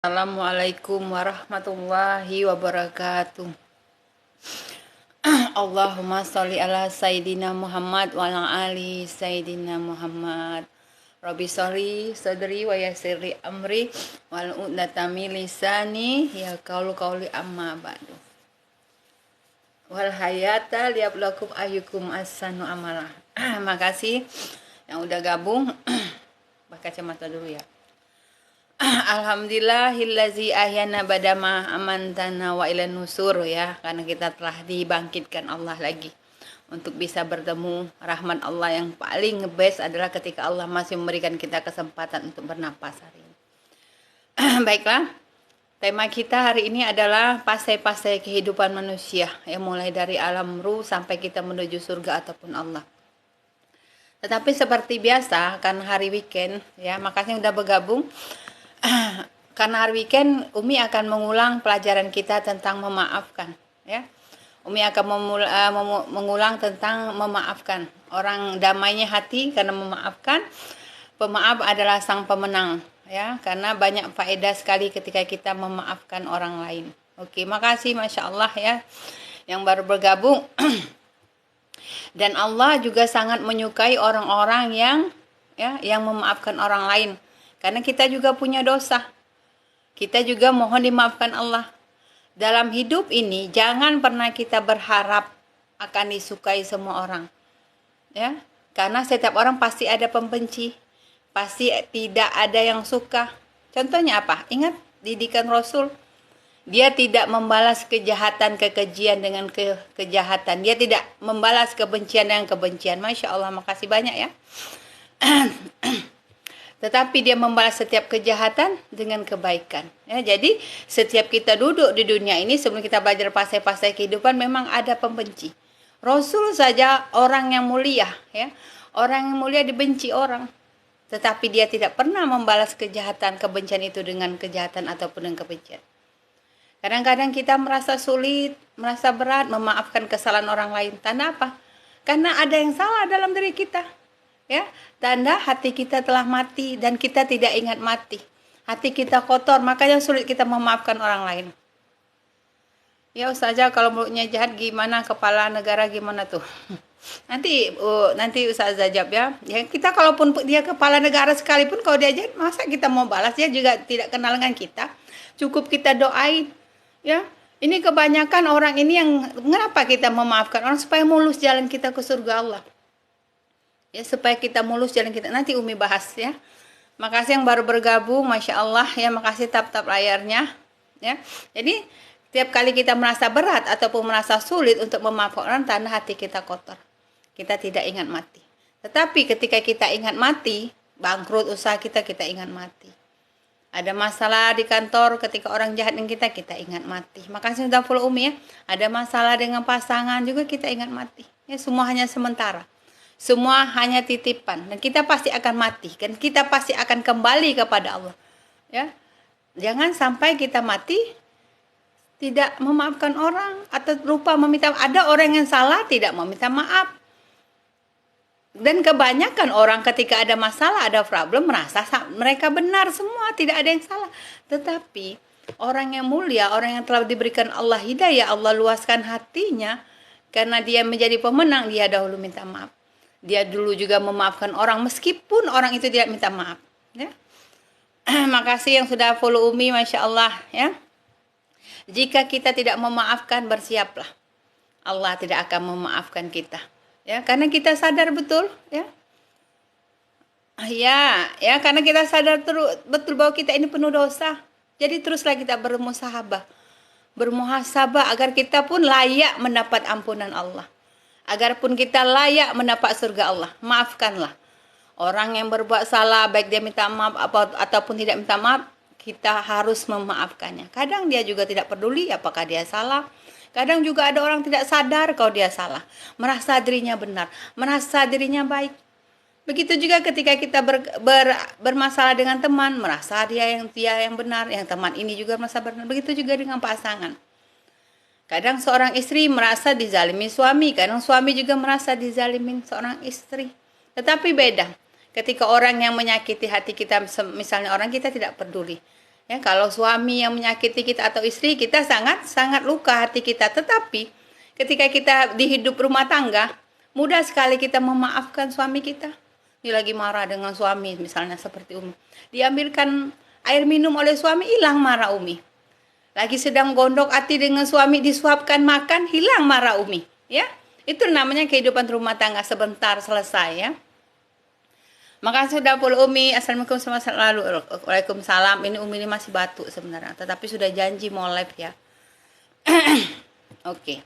Assalamualaikum warahmatullahi wabarakatuh. Allahumma sholli ala Sayyidina Muhammad wa ala ali Sayyidina Muhammad. Rabbi sholli sadri wa yassirli amri wal uqdatam min lisani yaqulu qawli amma ba'du. Wal hayata liyabluwakum ayyukum ahsanu amala. Makasih yang udah gabung. Pakai kacamata dulu ya. Alhamdulillahillazi ahyana badama amantana wa ilan nusur ya, karena kita telah dibangkitkan Allah lagi untuk bisa bertemu. Rahmat Allah yang paling ngebest adalah ketika Allah masih memberikan kita kesempatan untuk bernapas hari ini. Baiklah, tema kita hari ini adalah fase-fase kehidupan manusia yang mulai dari alam ruh sampai kita menuju surga ataupun Allah. Tetapi seperti biasa, kan hari weekend ya, makasih udah bergabung. Karena hari weekend Umi akan mengulang pelajaran kita tentang memaafkan ya. Umi akan mengulang tentang memaafkan. Orang damainya hati karena memaafkan. Pemaaf adalah sang pemenang ya, karena banyak faedah sekali ketika kita memaafkan orang lain. Oke, makasih Masya Allah ya yang baru bergabung. Dan Allah juga sangat menyukai orang-orang yang memaafkan orang lain. Karena kita juga punya dosa. Kita juga mohon dimaafkan Allah. Dalam hidup ini jangan pernah kita berharap akan disukai semua orang. Ya, karena setiap orang pasti ada pembenci. Pasti tidak ada yang suka. Contohnya apa? Ingat didikan Rasul. Dia tidak membalas kejahatan kekejian dengan kejahatan. Dia tidak membalas kebencian dengan kebencian. Masya Allah, makasih banyak ya. Tetapi dia membalas setiap kejahatan dengan kebaikan. Ya, jadi setiap kita duduk di dunia ini sebelum kita belajar fase-fase kehidupan memang ada pembenci. Rasul saja orang yang mulia, ya, orang yang mulia dibenci orang, tetapi dia tidak pernah membalas kejahatan kebencian itu dengan kejahatan ataupun dengan kebencian. Kadang-kadang kita merasa sulit, merasa berat memaafkan kesalahan orang lain. Tanda apa? Karena ada yang salah dalam diri kita. Ya, tanda hati kita telah mati dan kita tidak ingat mati. Hati kita kotor, makanya sulit kita memaafkan orang lain. Ya Ustazah, kalau mulutnya jahat gimana, kepala negara gimana tuh? Nanti Ustazah jawab ya. Ya kita kalaupun dia kepala negara sekalipun kalau dia jahat, masa kita mau balas? Dia juga tidak kenal dengan kita. Cukup kita doain. Ya, ini kebanyakan orang ini yang kenapa kita memaafkan orang supaya mulus jalan kita ke surga Allah. Ya, supaya kita mulus jalan kita. Nanti Umi bahas ya. Makasih yang baru bergabung, Masya Allah ya, makasih tap-tap layarnya ya. Jadi tiap kali kita merasa berat ataupun merasa sulit untuk memaafkan orang, tanda hati kita kotor. Kita tidak ingat mati. Tetapi ketika kita ingat mati, bangkrut usaha kita ingat mati. Ada masalah di kantor ketika orang jahat dengan kita ingat mati. Makasih sudah follow Umi ya. Ada masalah dengan pasangan juga kita ingat mati. Ya, semua hanya sementara. Semua hanya titipan dan kita pasti akan mati, dan kita pasti akan kembali kepada Allah. Ya, jangan sampai kita mati tidak memaafkan orang atau lupa meminta. Ada orang yang salah tidak meminta maaf. Dan kebanyakan orang ketika ada masalah, ada problem, merasa mereka benar semua, tidak ada yang salah. Tetapi orang yang mulia, orang yang telah diberikan Allah hidayah, Allah luaskan hatinya, karena dia menjadi pemenang, dia dahulu minta maaf. Dia dulu juga memaafkan orang meskipun orang itu tidak minta maaf ya. Makasih yang sudah follow Umi, Masya Allah ya. Jika kita tidak memaafkan, bersiaplah, Allah tidak akan memaafkan kita ya, karena kita sadar betul ya. Ya, karena kita sadar betul bahwa kita ini penuh dosa. Jadi teruslah kita bermuhasabah agar kita pun layak mendapat ampunan Allah. Agar pun kita layak mendapat surga Allah. Maafkanlah orang yang berbuat salah, baik dia minta maaf ataupun tidak minta maaf, kita harus memaafkannya. Kadang dia juga tidak peduli apakah dia salah. Kadang juga ada orang tidak sadar kalau dia salah, merasa dirinya benar, merasa dirinya baik. Begitu juga ketika kita bermasalah dengan teman, merasa dia yang benar, yang teman ini juga merasa benar. Begitu juga dengan pasangan. Kadang seorang istri merasa dizalimi suami, kadang suami juga merasa dizalimin seorang istri. Tetapi beda ketika orang yang menyakiti hati kita, misalnya orang kita tidak peduli. Ya, kalau suami yang menyakiti kita atau istri, kita sangat luka hati kita. Tetapi ketika kita di hidup rumah tangga, mudah sekali kita memaafkan suami kita. Dia lagi marah dengan suami, misalnya seperti Umi. Diambilkan air minum oleh suami, hilang marah Umi. Lagi sedang gondok hati dengan suami, disuapkan makan, hilang marah Umi. Ya, itu namanya kehidupan rumah tangga, sebentar selesai ya. Makasih sudah pul Umi. Assalamualaikum selalu. Waalaikumsalam. Ini Umi ini masih batuk sebenarnya, tetapi sudah janji mau live ya. Oke.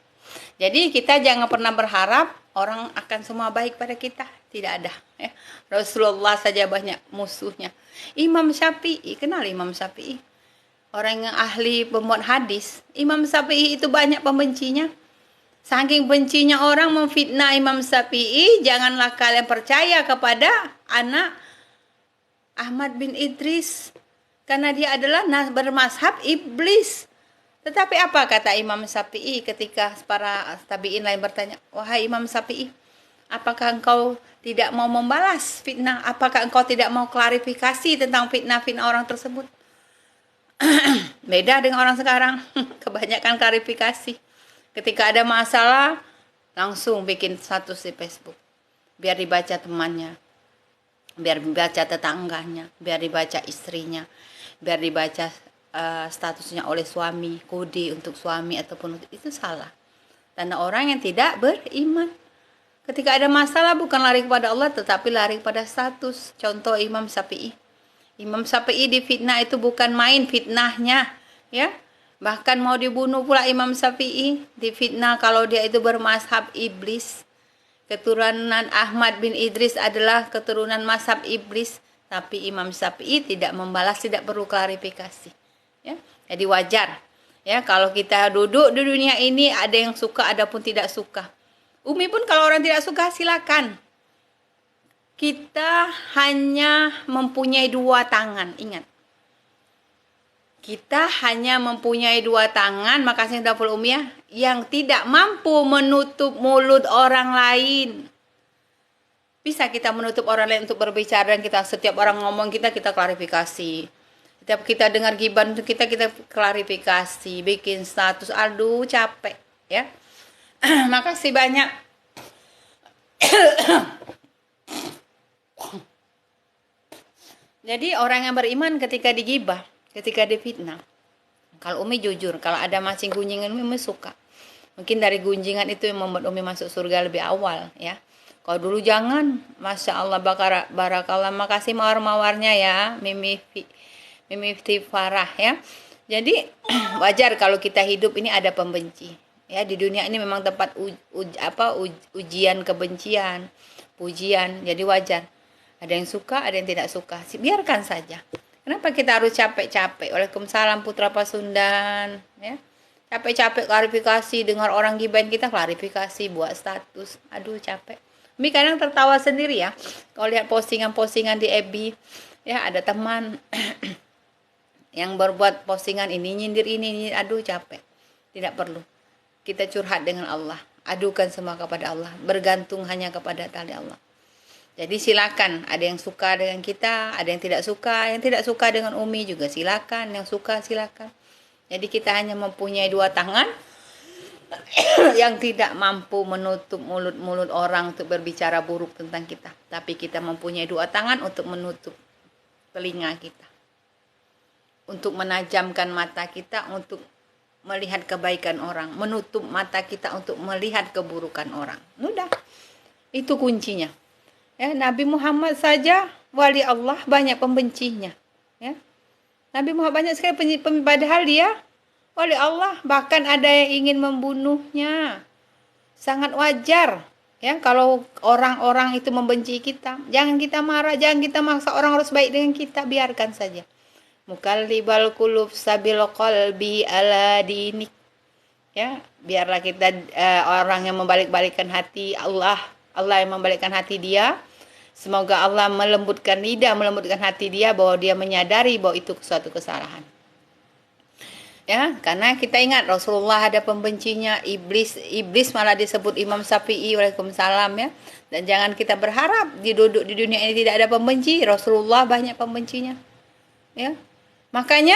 Jadi kita jangan pernah berharap orang akan semua baik pada kita. Tidak ada ya. Rasulullah saja banyak musuhnya. Imam Syafi'i, kenal Imam Syafi'i? Orang yang ahli pembuat hadis. Imam Syafi'i itu banyak pembencinya. Saking bencinya orang memfitnah Imam Syafi'i, janganlah kalian percaya kepada anak Ahmad bin Idris. Karena dia adalah bermazhab iblis. Tetapi apa kata Imam Syafi'i ketika para tabi'in lain bertanya, wahai Imam Syafi'i, apakah engkau tidak mau membalas fitnah? Apakah engkau tidak mau klarifikasi tentang fitnah-fitnah orang tersebut? Beda dengan orang sekarang, kebanyakan klarifikasi. Ketika ada masalah, langsung bikin status di Facebook. Biar dibaca temannya, biar dibaca tetangganya, biar dibaca istrinya, biar dibaca statusnya oleh suami, kode untuk suami ataupun itu salah. Tanda orang yang tidak beriman. Ketika ada masalah bukan lari kepada Allah, tetapi lari kepada status. Contoh Imam Syafi'i. Imam Syafi'i difitnah itu bukan main fitnahnya, ya. Bahkan mau dibunuh pula Imam Syafi'i, difitnah kalau dia itu bermazhab iblis. Keturunan Ahmad bin Idris adalah keturunan mazhab iblis, tapi Imam Syafi'i tidak membalas, tidak perlu klarifikasi. Ya, jadi wajar. Ya, kalau kita duduk di dunia ini ada yang suka, ada pun tidak suka. Umi pun kalau orang tidak suka silakan. Kita hanya mempunyai dua tangan, ingat. Kita hanya mempunyai dua tangan, makasih Daful Umiyah, yang tidak mampu menutup mulut orang lain. Bisa kita menutup orang lain untuk berbicara, dan kita setiap orang ngomong kita klarifikasi. Setiap kita dengar gibah untuk kita klarifikasi, bikin status, aduh capek ya. Makasih banyak. Jadi orang yang beriman ketika digibah, ketika difitnah, kalau Umi jujur, kalau ada masing gunjingan Umi suka. Mungkin dari gunjingan itu yang membuat Umi masuk surga lebih awal ya. Kalau dulu jangan, Masya Allah barakallah, makasih mawar-mawarnya ya, Mimi Farah ya. Jadi wajar kalau kita hidup ini ada pembenci. Ya, di dunia ini memang tempat ujian kebencian, pujian. Jadi wajar. Ada yang suka, ada yang tidak suka. Biarkan saja. Kenapa kita harus capek-capek? Waalaikumsalam Putra Pasundan. Ya. Capek-capek klarifikasi, dengar orang gibahin kita klarifikasi, buat status. Aduh capek. Umi kadang tertawa sendiri ya. Kalau lihat postingan-postingan di FB, ya ada teman yang berbuat postingan ini, nyindir ini, aduh capek. Tidak perlu. Kita curhat dengan Allah. Adukan semua kepada Allah. Bergantung hanya kepada tali Allah. Jadi silakan, ada yang suka dengan kita, ada yang tidak suka. Yang tidak suka dengan Umi juga silakan, yang suka silakan. Jadi kita hanya mempunyai dua tangan yang tidak mampu menutup mulut-mulut orang untuk berbicara buruk tentang kita. Tapi kita mempunyai dua tangan untuk menutup telinga kita. Untuk menajamkan mata kita untuk melihat kebaikan orang. Menutup mata kita untuk melihat keburukan orang. Mudah. Itu kuncinya. Ya, Nabi Muhammad saja wali Allah banyak pembencinya. Ya. Nabi Muhammad banyak sekali padahal dia wali Allah, bahkan ada yang ingin membunuhnya. Sangat wajar ya kalau orang-orang itu membenci kita. Jangan kita marah, jangan kita maksa orang harus baik dengan kita, biarkan saja. Mukallibal qulub sabil qalbi ala dinik. Ya, biarlah kita orang yang membalik-balikkan hati, Allah yang membalikkan hati dia. Semoga Allah melembutkan lidah, melembutkan hati dia bahwa dia menyadari bahwa itu suatu kesalahan. Ya, karena kita ingat Rasulullah ada pembencinya, iblis malah disebut Imam Syafi'i, waalaikumsalam ya. Dan jangan kita berharap di dunia ini tidak ada pembenci. Rasulullah banyak pembencinya. Ya. Makanya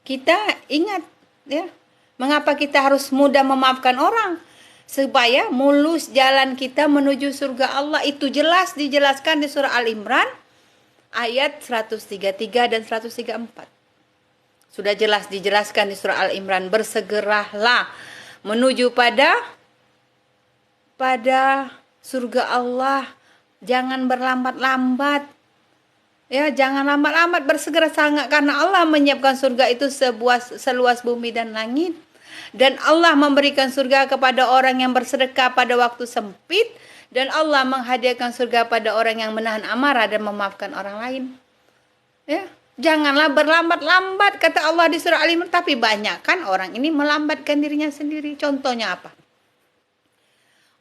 kita ingat ya, mengapa kita harus mudah memaafkan orang? Supaya mulus jalan kita menuju surga Allah. Itu jelas dijelaskan di surah Al-Imran ayat 133 dan 134. Sudah jelas dijelaskan di surah Al-Imran, bersegeralah menuju pada surga Allah. Jangan berlambat-lambat. Ya, jangan lambat-lambat, bersegera sangat, karena Allah menyiapkan surga itu seluas bumi dan langit. Dan Allah memberikan surga kepada orang yang bersedekah pada waktu sempit, dan Allah menghadiahkan surga pada orang yang menahan amarah dan memaafkan orang lain. Ya, janganlah berlambat-lambat kata Allah di surah Al-Imran, tapi banyak kan orang ini melambatkan dirinya sendiri. Contohnya apa?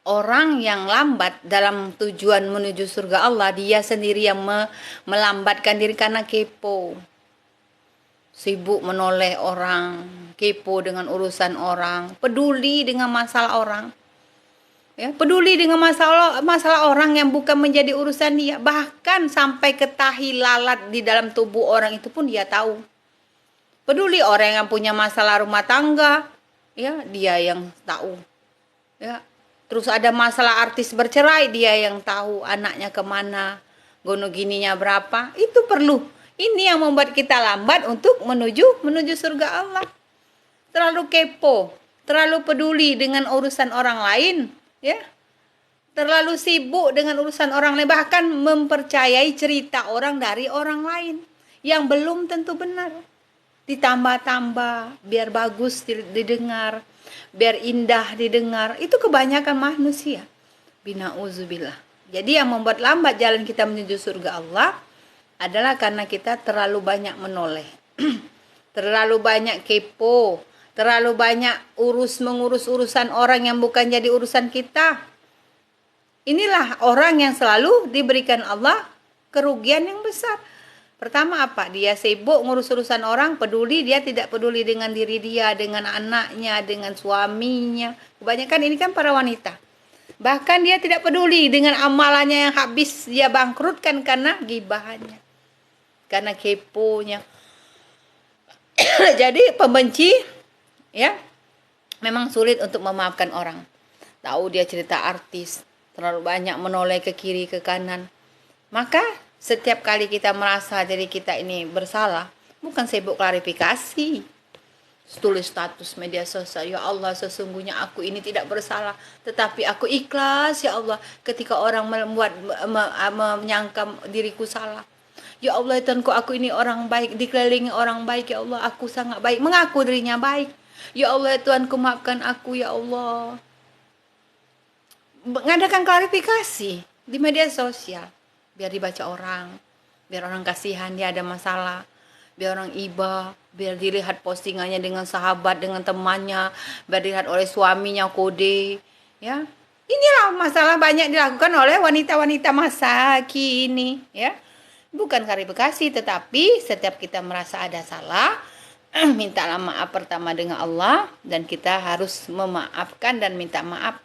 Orang yang lambat dalam tujuan menuju surga Allah, dia sendiri yang melambatkan diri karena kepo. Sibuk menoleh orang, kepo dengan urusan orang, peduli dengan masalah orang. Ya, peduli dengan masalah orang yang bukan menjadi urusan dia. Bahkan sampai ke tahi lalat di dalam tubuh orang itu pun dia tahu. Peduli orang yang punya masalah rumah tangga, ya, dia yang tahu. Ya, terus ada masalah artis bercerai, dia yang tahu anaknya kemana, gono gininya berapa. Itu perlu. Ini yang membuat kita lambat untuk menuju surga Allah. Terlalu kepo, terlalu peduli dengan urusan orang lain, ya. Terlalu sibuk dengan urusan orang lain, bahkan mempercayai cerita orang dari orang lain yang belum tentu benar. Ditambah-tambah biar bagus didengar, biar indah didengar. Itu kebanyakan manusia. Bina'udzubillah. Jadi yang membuat lambat jalan kita menuju surga Allah adalah karena kita terlalu banyak menoleh. Terlalu banyak kepo, terlalu banyak mengurus urusan orang yang bukan jadi urusan kita. Inilah orang yang selalu diberikan Allah kerugian yang besar. Pertama apa? Dia sibuk ngurus urusan orang, peduli, dia tidak peduli dengan diri dia, dengan anaknya, dengan suaminya. Kebanyakan ini kan para wanita. Bahkan dia tidak peduli dengan amalannya yang habis dia bangkrutkan karena gibahannya, karena keponya. Jadi pembenci, ya, memang sulit untuk memaafkan orang. Tahu dia cerita artis, terlalu banyak menoleh ke kiri ke kanan. Maka setiap kali kita merasa diri kita ini bersalah, bukan sibuk klarifikasi, tulis status media sosial, ya Allah sesungguhnya aku ini tidak bersalah, tetapi aku ikhlas ya Allah ketika orang menyangka diriku salah. Ya Allah Tuhanku, aku ini orang baik, dikelilingi orang baik ya Allah, aku sangat baik, mengaku dirinya baik. Ya Allah Tuhanku, maafkan aku ya Allah. Mengadakan klarifikasi di media sosial biar dibaca orang, biar orang kasihan dia ada masalah, biar orang iba, biar dilihat postingannya dengan sahabat, dengan temannya, biar dilihat oleh suaminya kode, ya. Inilah masalah banyak dilakukan oleh wanita-wanita masa kini, ya. Bukan klarifikasi, tetapi setiap kita merasa ada salah, mintalah maaf pertama dengan Allah, dan kita harus memaafkan dan minta maaf.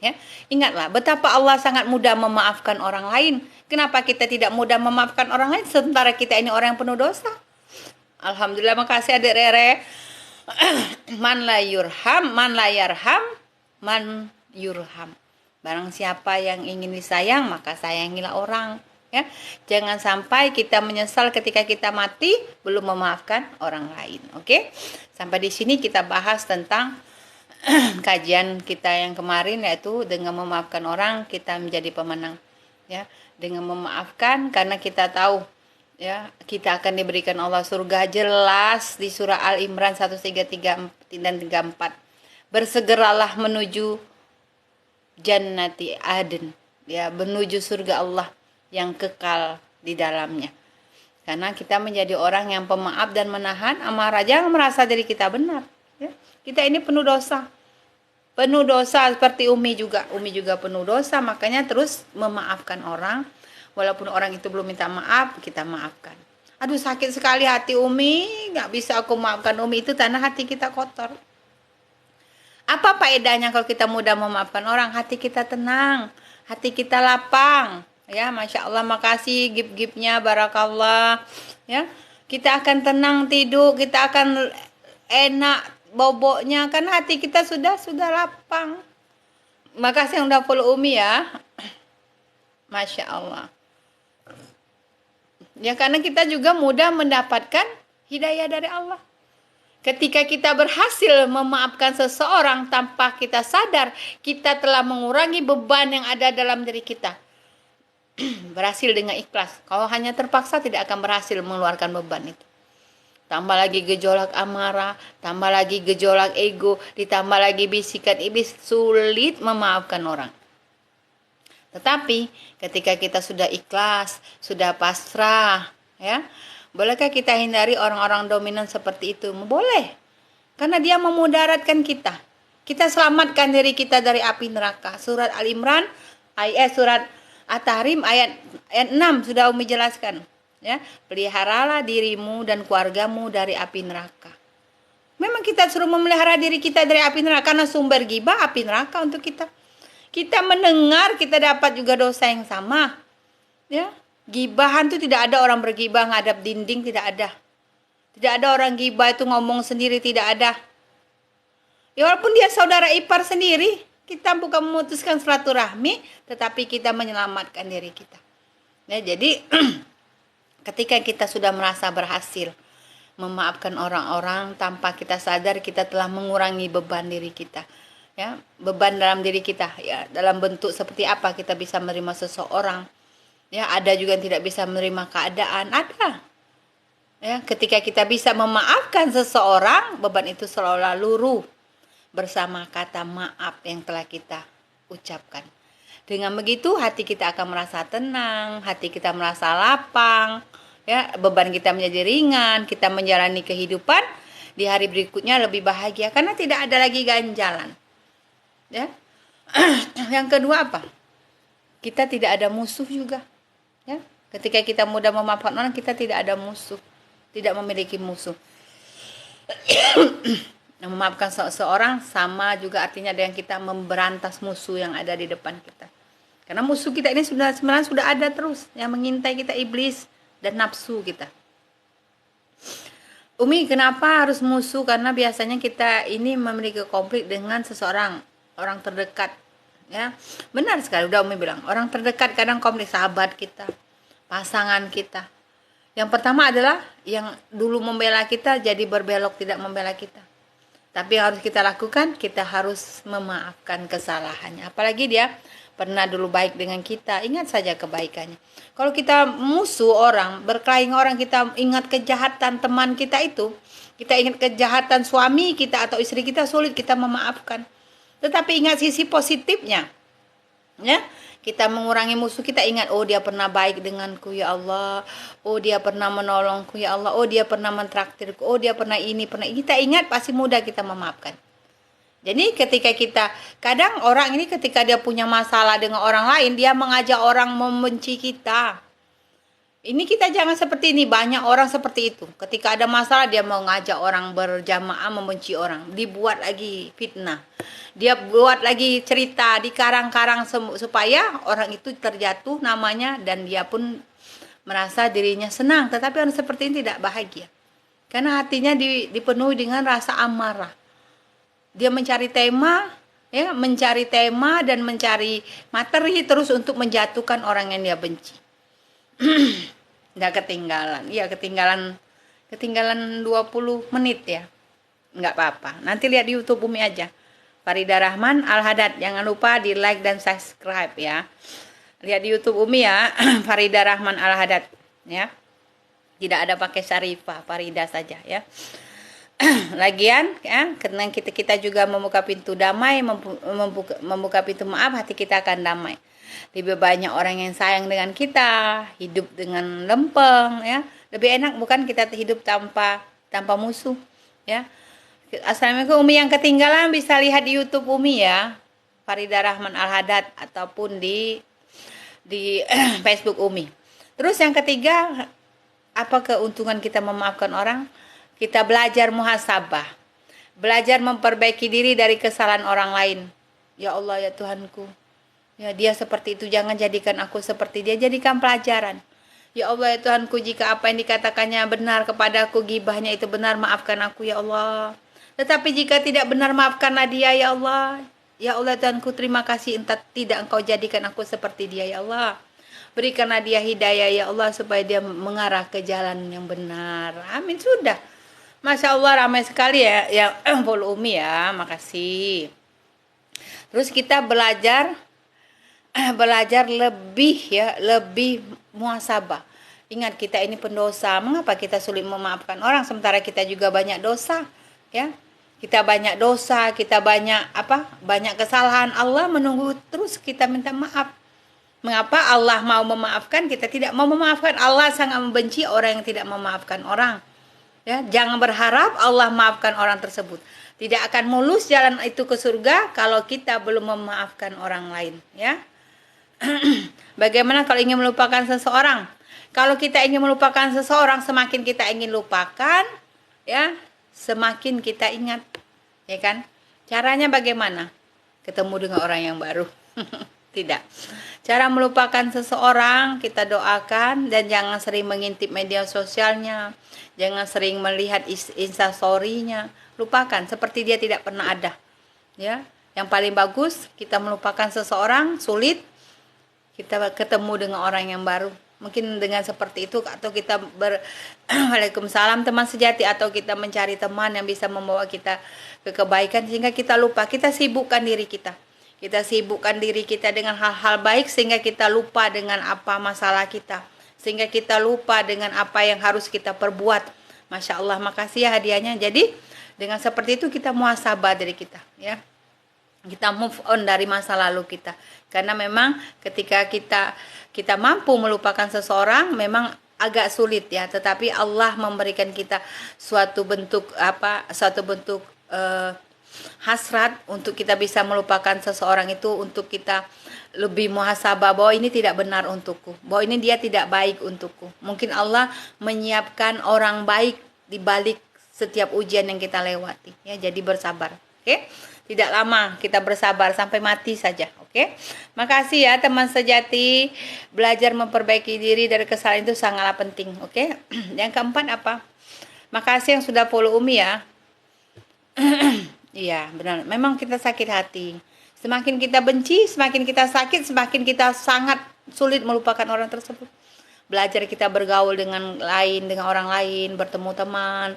Ya, ingatlah betapa Allah sangat mudah memaafkan orang lain. Kenapa kita tidak mudah memaafkan orang lain sementara kita ini orang yang penuh dosa? Alhamdulillah, makasih adik Rere. Man la yurham, man la yarham, man yurham. Barang siapa yang ingin disayang, maka sayangilah orang. Ya, jangan sampai kita menyesal ketika kita mati belum memaafkan orang lain. Oke, sampai di sini kita bahas tentang kajian kita yang kemarin, yaitu dengan memaafkan orang kita menjadi pemenang. Ya, dengan memaafkan karena kita tahu ya kita akan diberikan Allah surga, jelas di surah Al-Imran 133 dan 34. Bersegeralah menuju jannati Aden, ya, menuju surga Allah yang kekal di dalamnya. Karena kita menjadi orang yang pemaaf dan menahan amarah. Jangan merasa diri kita benar, ya. Kita ini penuh dosa. Penuh dosa seperti Umi juga. Umi juga penuh dosa, makanya terus memaafkan orang. Walaupun orang itu belum minta maaf, kita maafkan. Aduh, sakit sekali hati Umi, gak bisa aku maafkan Umi. Itu tanda hati kita kotor. Apa faedahnya kalau kita mudah memaafkan orang? Hati kita tenang, hati kita lapang. Ya, Masya Allah, makasih gip-gipnya, barakallah. Ya, Kita akan tenang tidur, kita akan enak boboknya karena hati kita sudah lapang. Makasih yang udah follow Umi ya. Masya Allah. Ya karena kita juga mudah mendapatkan hidayah dari Allah. Ketika kita berhasil memaafkan seseorang tanpa kita sadar, kita telah mengurangi beban yang ada dalam diri kita. Berhasil dengan ikhlas. Kalau hanya terpaksa tidak akan berhasil mengeluarkan beban itu. Tambah lagi gejolak amarah, tambah lagi gejolak ego, ditambah lagi bisikan iblis, sulit memaafkan orang. Tetapi ketika kita sudah ikhlas, sudah pasrah, ya, bolehkah kita hindari orang-orang dominan seperti itu? Boleh. Karena dia memudaratkan kita. Kita selamatkan diri kita dari api neraka. Surat Al-Imran, surat At-Tahrim ayat 6 sudah Umi jelaskan. Ya, peliharalah dirimu dan keluargamu dari api neraka. Memang kita suruh memelihara diri kita dari api neraka karena sumber ghibah api neraka untuk kita. Kita mendengar, kita dapat juga dosa yang sama. Ya, gibahan itu tidak ada orang bergibah ngadap dinding, tidak ada. Tidak ada orang gibah itu ngomong sendiri, tidak ada. Ya walaupun dia saudara ipar sendiri, kita bukan memutuskan silaturahmi, tetapi kita menyelamatkan diri kita. Ya, jadi ketika kita sudah merasa berhasil memaafkan orang-orang tanpa kita sadar, kita telah mengurangi beban diri kita. Ya, beban dalam diri kita, ya, dalam bentuk seperti apa kita bisa menerima seseorang. Ya, ada juga yang tidak bisa menerima keadaan, ada. Ya, ketika kita bisa memaafkan seseorang, beban itu selalu luruh bersama kata maaf yang telah kita ucapkan. Dengan begitu hati kita akan merasa tenang, hati kita merasa lapang, ya, beban kita menjadi ringan, kita menjalani kehidupan di hari berikutnya lebih bahagia karena tidak ada lagi ganjalan. Ya. Yang kedua apa? Kita tidak ada musuh juga. Ya. Ketika kita mudah memaafkan orang, kita tidak ada musuh, tidak memiliki musuh. Memaafkan seseorang sama juga artinya dengan kita memberantas musuh yang ada di depan kita. Karena musuh kita ini sebenarnya sudah ada terus yang mengintai kita, iblis dan nafsu kita. Umi, kenapa harus musuh? Karena biasanya kita ini memiliki konflik dengan seseorang, orang terdekat, ya. Benar sekali, udah Umi bilang, orang terdekat kadang konflik, sahabat kita, pasangan kita. Yang pertama adalah yang dulu membela kita jadi berbelok tidak membela kita. Tapi yang harus kita lakukan, kita harus memaafkan kesalahannya. Apalagi dia pernah dulu baik dengan kita, ingat saja kebaikannya. Kalau kita musuh orang, berkelahi orang, kita ingat kejahatan teman kita itu, kita ingat kejahatan suami kita atau istri kita, sulit kita memaafkan. Tetapi ingat sisi positifnya. Ya, kita mengurangi musuh, kita ingat, oh dia pernah baik denganku ya Allah, oh dia pernah menolongku ya Allah, oh dia pernah mentraktirku, oh dia pernah ini, pernah ini. Kita ingat, pasti mudah kita memaafkan. Jadi ketika kita, kadang orang ini ketika dia punya masalah dengan orang lain, dia mengajak orang membenci kita. Ini kita jangan seperti ini, banyak orang seperti itu. Ketika ada masalah dia mau ngajak orang berjamaah membenci orang, dibuat lagi fitnah. Dia buat lagi cerita, dikarang-karang supaya orang itu terjatuh namanya dan dia pun merasa dirinya senang. Tetapi orang seperti ini tidak bahagia. Karena hatinya dipenuhi dengan rasa amarah. Dia mencari tema, ya, mencari tema dan mencari materi terus untuk menjatuhkan orang yang dia benci. Nggak ketinggalan. Iya, ketinggalan 20 menit ya. Nggak apa-apa. Nanti lihat di YouTube Umi aja. Faridah Rahman Al-Haddad. Jangan lupa di like dan subscribe ya. Lihat di YouTube Umi ya. Faridah Rahman Al-Haddad ya. Tidak ada pakai Syarifah, Faridah saja ya. Lagian ya, karena kita juga membuka pintu damai, membuka pintu maaf, hati kita akan damai. Lebih banyak orang yang sayang dengan kita, hidup dengan lempeng ya. Lebih enak bukan kita hidup tanpa musuh ya. Assalamualaikum Umi, yang ketinggalan bisa lihat di YouTube Umi ya. Faridah Rahman Al-Haddad ataupun di Facebook Umi. Terus yang ketiga, apa keuntungan kita memaafkan orang? Kita belajar muhasabah. Belajar memperbaiki diri dari kesalahan orang lain. Ya Allah, ya Tuhanku. Ya, dia seperti itu, jangan jadikan aku seperti dia. Jadikan pelajaran. Ya Allah ya Tuhanku, jika apa yang dikatakannya benar kepadaku, gibahnya itu benar, maafkan aku ya Allah. Tetapi jika tidak benar, maafkanlah dia ya Allah. Ya Allah Tuhanku, terima kasih entah tidak Engkau jadikan aku seperti dia ya Allah. Berikanlah dia hidayah ya Allah supaya dia mengarah ke jalan yang benar. Amin. Sudah. Masya Allah ramai sekali ya yang follow Umi ya. Makasih. Terus kita belajar lebih ya, lebih muhasabah. Ingat kita ini pendosa. Mengapa kita sulit memaafkan orang sementara kita juga banyak dosa, ya? Kita banyak dosa, kita banyak banyak kesalahan. Allah menunggu terus kita minta maaf. Mengapa Allah mau memaafkan, kita tidak mau memaafkan? Allah sangat membenci orang yang tidak memaafkan orang. Ya, jangan berharap Allah maafkan orang tersebut. Tidak akan mulus jalan itu ke surga kalau kita belum memaafkan orang lain, ya. Bagaimana kalau ingin melupakan seseorang? Kalau kita ingin melupakan seseorang, semakin kita ingin lupakan, ya, semakin kita ingat, ya kan? Caranya bagaimana? Ketemu dengan orang yang baru. Tidak. Cara melupakan seseorang, kita doakan dan jangan sering mengintip media sosialnya, jangan sering melihat instastory-nya. Lupakan seperti dia tidak pernah ada. Ya, yang paling bagus kita melupakan seseorang sulit, kita ketemu dengan orang yang baru. Mungkin dengan seperti itu, atau kita Waalaikumsalam teman sejati, atau kita mencari teman yang bisa membawa kita ke kebaikan sehingga kita lupa, kita sibukkan diri kita. Kita sibukkan diri kita dengan hal-hal baik sehingga kita lupa dengan apa masalah kita. Sehingga kita lupa dengan apa yang harus kita perbuat. Masya Allah, makasih ya hadiahnya. Jadi dengan seperti itu kita muhasabah diri kita, ya. Kita move on dari masa lalu kita. Karena memang ketika kita mampu melupakan seseorang memang agak sulit ya, tetapi Allah memberikan kita suatu bentuk hasrat untuk kita bisa melupakan seseorang itu, untuk kita lebih muhasabah bahwa ini tidak benar untukku, bahwa ini dia tidak baik untukku. Mungkin Allah menyiapkan orang baik di balik setiap ujian yang kita lewati, ya. Jadi bersabar, oke? Tidak lama, kita bersabar sampai mati saja, oke? Makasih ya teman sejati. Belajar memperbaiki diri dari kesalahan itu sangatlah penting, oke? Yang keempat apa? Makasih yang sudah follow Umi ya. Iya, benar. Memang kita sakit hati. Semakin kita benci, semakin kita sakit, semakin kita sangat sulit melupakan orang tersebut. Belajar kita bergaul dengan orang lain, bertemu teman.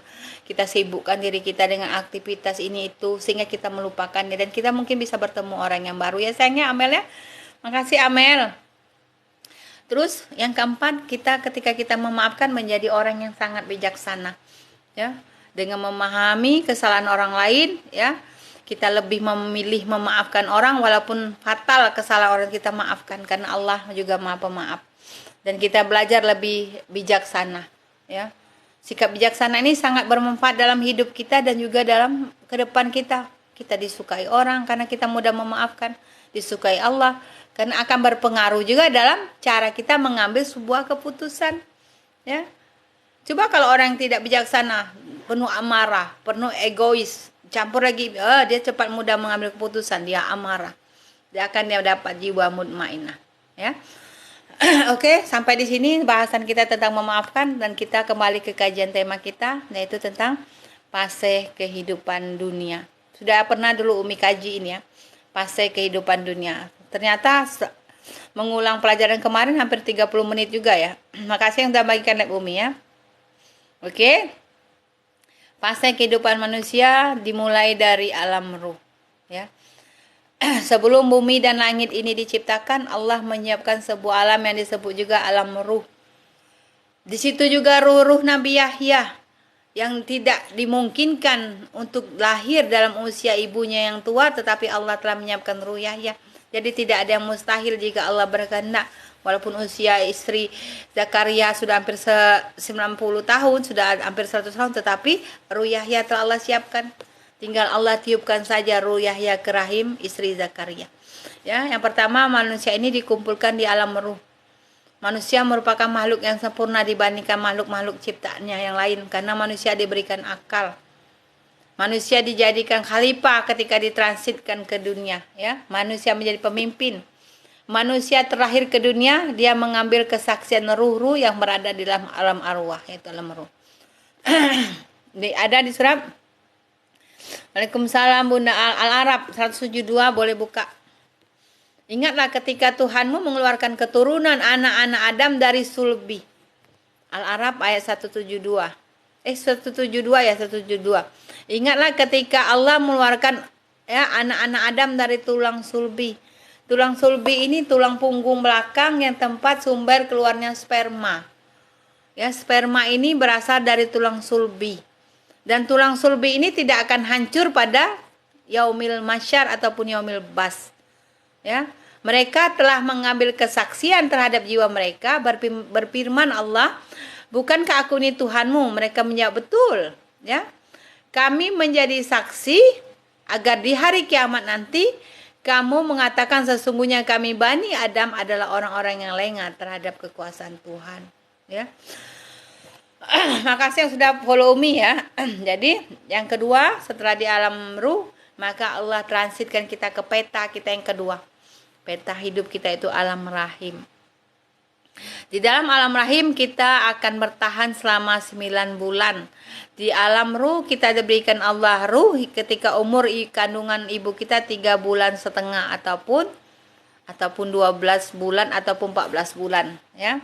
Kita sibukkan diri kita dengan aktivitas ini itu sehingga kita melupakannya dan kita mungkin bisa bertemu orang yang baru, ya sayangnya Amel ya. Makasih Amel. Terus yang keempat, kita ketika kita memaafkan menjadi orang yang sangat bijaksana, ya. Dengan memahami kesalahan orang lain, ya. Kita lebih memilih memaafkan orang walaupun fatal kesalahan orang kita maafkan, karena Allah juga Maha Pemaaf. Dan kita belajar lebih bijaksana, ya. Sikap bijaksana ini sangat bermanfaat dalam hidup kita dan juga dalam ke depan kita. Kita disukai orang karena kita mudah memaafkan, disukai Allah karena akan berpengaruh juga dalam cara kita mengambil sebuah keputusan, ya. Coba kalau orang yang tidak bijaksana, penuh amarah, penuh egois, campur lagi, dia cepat mudah mengambil keputusan, dia amarah. Dia dapat jiwa mutmainah, ya. Oke, sampai di sini bahasan kita tentang memaafkan dan kita kembali ke kajian tema kita, yaitu tentang fase kehidupan dunia. Sudah pernah dulu Umi kaji ini ya, fase kehidupan dunia. Ternyata mengulang pelajaran kemarin hampir 30 menit juga ya. Makasih yang sudah bagikan lab Umi ya. Oke. Fase kehidupan manusia dimulai dari alam ruh, ya. Sebelum bumi dan langit ini diciptakan, Allah menyiapkan sebuah alam yang disebut juga alam ruh. Di situ juga ruh-ruh Nabi Yahya yang tidak dimungkinkan untuk lahir dalam usia ibunya yang tua, tetapi Allah telah menyiapkan ruh Yahya. Jadi tidak ada yang mustahil jika Allah berkehendak. Walaupun usia istri Zakaria sudah hampir 90 tahun, sudah hampir 100 tahun, tetapi ruh Yahya telah Allah siapkan. Tinggal Allah tiupkan saja ruh Yahya ke rahim istri Zakaria. Ya, yang pertama manusia ini dikumpulkan di alam ruh. Manusia merupakan makhluk yang sempurna dibandingkan makhluk-makhluk ciptaannya yang lain karena manusia diberikan akal. Manusia dijadikan khalifah ketika ditransitkan ke dunia, ya. Manusia menjadi pemimpin. manusia terakhir ke dunia, dia mengambil kesaksian ruh-ruh yang berada di dalam alam arwah, yaitu alam ruh. Ada di surat. Waalaikumsalam Bunda Al-Arab 172, boleh buka. Ingatlah ketika Tuhanmu mengeluarkan keturunan anak-anak Adam dari sulbi. Al-Arab ayat 172. 172 ya, 172. Ingatlah ketika Allah mengeluarkan anak-anak Adam dari tulang sulbi. Tulang sulbi ini tulang punggung belakang yang tempat sumber keluarnya sperma. Ya, sperma ini berasal dari tulang sulbi. Dan tulang sulbi ini tidak akan hancur pada yaumil masyar ataupun yaumil bas. Ya, mereka telah mengambil kesaksian terhadap jiwa mereka, berfirman Allah, bukankah aku ini Tuhanmu? Mereka menjawab, betul. Ya, kami menjadi saksi agar di hari kiamat nanti kamu mengatakan sesungguhnya kami Bani Adam adalah orang-orang yang lengah terhadap kekuasaan Tuhan. Ya. Makasih yang sudah follow me ya. Jadi yang kedua, setelah di alam ruh, maka Allah transitkan kita ke peta kita yang kedua. Peta hidup kita itu alam rahim. Di dalam alam rahim kita akan bertahan selama 9 bulan. Di alam ruh kita diberikan Allah ruh ketika umur kandungan ibu kita 3,5 bulan ataupun 12 bulan ataupun 14 bulan ya.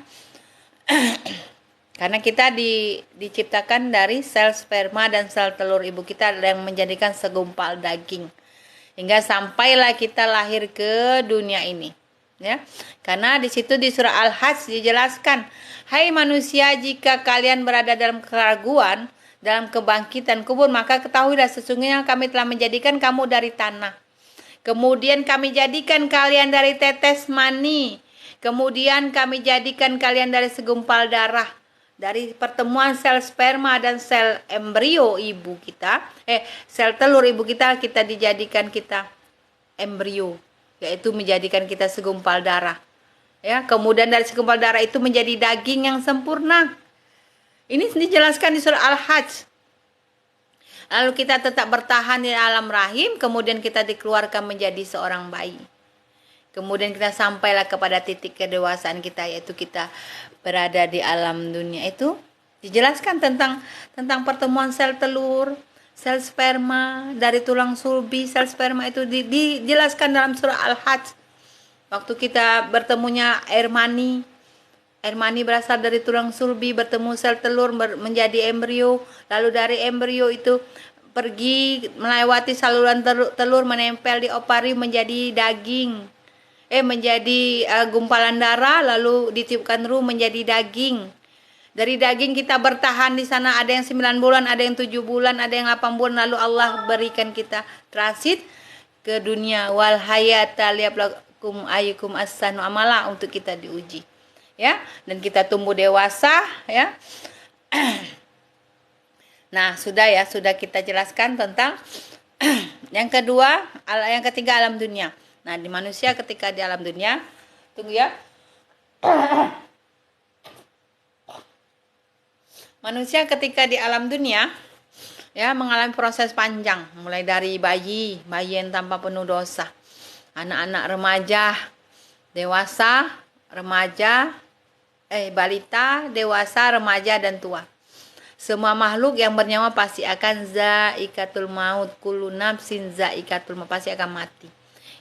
Karena kita diciptakan dari sel sperma dan sel telur ibu kita yang menjadikan segumpal daging. Hingga sampailah kita lahir ke dunia ini. Ya, karena di situ di surah Al-Hajj dijelaskan, hai manusia, jika kalian berada dalam keraguan, dalam kebangkitan kubur, maka ketahuilah sesungguhnya kami telah menjadikan kamu dari tanah. Kemudian kami jadikan kalian dari tetes mani. Kemudian kami jadikan kalian dari segumpal darah. Dari pertemuan sel sperma dan sel embrio ibu kita, sel telur ibu kita dijadikan kita embrio, yaitu menjadikan kita segumpal darah. Ya, kemudian dari segumpal darah itu menjadi daging yang sempurna. Ini dijelaskan di surah Al-Hajj. Lalu kita tetap bertahan di alam rahim, kemudian kita dikeluarkan menjadi seorang bayi. Kemudian kita sampailah kepada titik kedewasaan kita, yaitu kita berada di alam dunia. Itu dijelaskan tentang pertemuan sel telur, sel sperma dari tulang sulbi. Sel sperma itu dijelaskan dalam surah Al-Hajj. Waktu kita bertemunya air mani berasal dari tulang sulbi, bertemu sel telur menjadi embrio, lalu dari embrio itu pergi melewati saluran telur menempel di ovarium menjadi daging. Menjadi gumpalan darah, lalu ditiupkan ruh menjadi daging. Dari daging kita bertahan di sana, ada yang 9 bulan, ada yang 7 bulan, ada yang 8 bulan, lalu Allah berikan kita transit ke dunia wal hayata liyabluwakum ayyukum ahsanu amala, untuk kita diuji. Ya, dan kita tumbuh dewasa ya. Nah, sudah kita jelaskan tentang yang kedua, yang ketiga alam dunia. Nah, di manusia ketika di alam dunia, tunggu ya. Manusia ketika di alam dunia ya mengalami proses panjang, mulai dari bayi yang tanpa penuh dosa, anak-anak remaja, dewasa, remaja, balita, dewasa, remaja dan tua. Semua makhluk yang bernyawa pasti akan zaikatul maut, kullu nafsin zaikatul maut, pasti akan mati.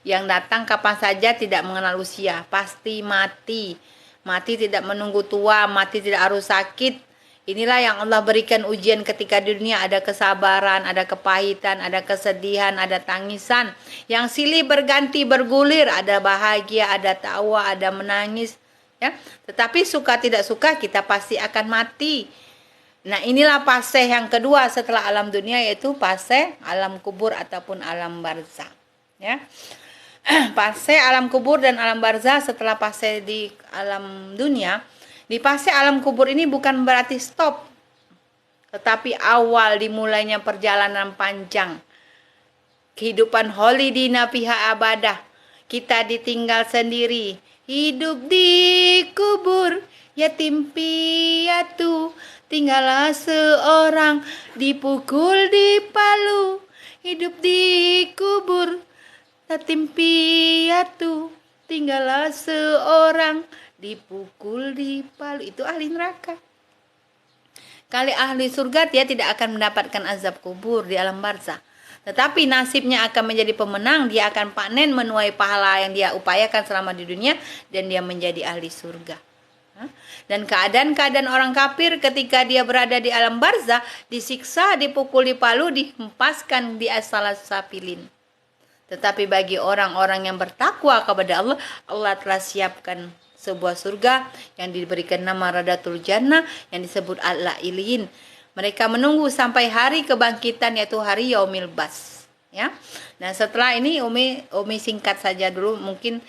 Yang datang kapan saja, tidak mengenal usia, pasti mati. Mati tidak menunggu tua, mati tidak harus sakit. Inilah yang Allah berikan ujian ketika di dunia. Ada kesabaran, ada kepahitan, ada kesedihan, ada tangisan. Yang silih berganti bergulir, ada bahagia, ada tawa, ada menangis. Ya, tetapi suka tidak suka kita pasti akan mati. Nah, inilah fase yang kedua setelah alam dunia, yaitu fase alam kubur ataupun alam barzah. Ya. Fase alam kubur dan alam barzah setelah fase di alam dunia. Di fase alam kubur ini bukan berarti stop, tetapi awal dimulainya perjalanan panjang. Kehidupan holidina pihak abadah. Kita ditinggal sendiri. Hidup di kubur, yatim piatu. Tinggallah seorang, dipukul di palu. Hidup di kubur, yatim piatu, tinggallah seorang dipukul di palu. Itu ahli neraka. Kali ahli surga dia tidak akan mendapatkan azab kubur di alam barzah. Tetapi nasibnya akan menjadi pemenang, dia akan panen menuai pahala yang dia upayakan selama di dunia dan dia menjadi ahli surga. Dan keadaan-keadaan orang kafir ketika dia berada di alam barzah, disiksa, dipukul di palu, dihempaskan di as-salasafilin. Tetapi bagi orang-orang yang bertakwa kepada Allah, Allah telah siapkan sebuah surga yang diberikan nama Radatul Jannah yang disebut Al-La'ilin. Mereka menunggu sampai hari kebangkitan, yaitu hari Yaumil Bas, ya. Nah, setelah ini Umi singkat saja dulu, mungkin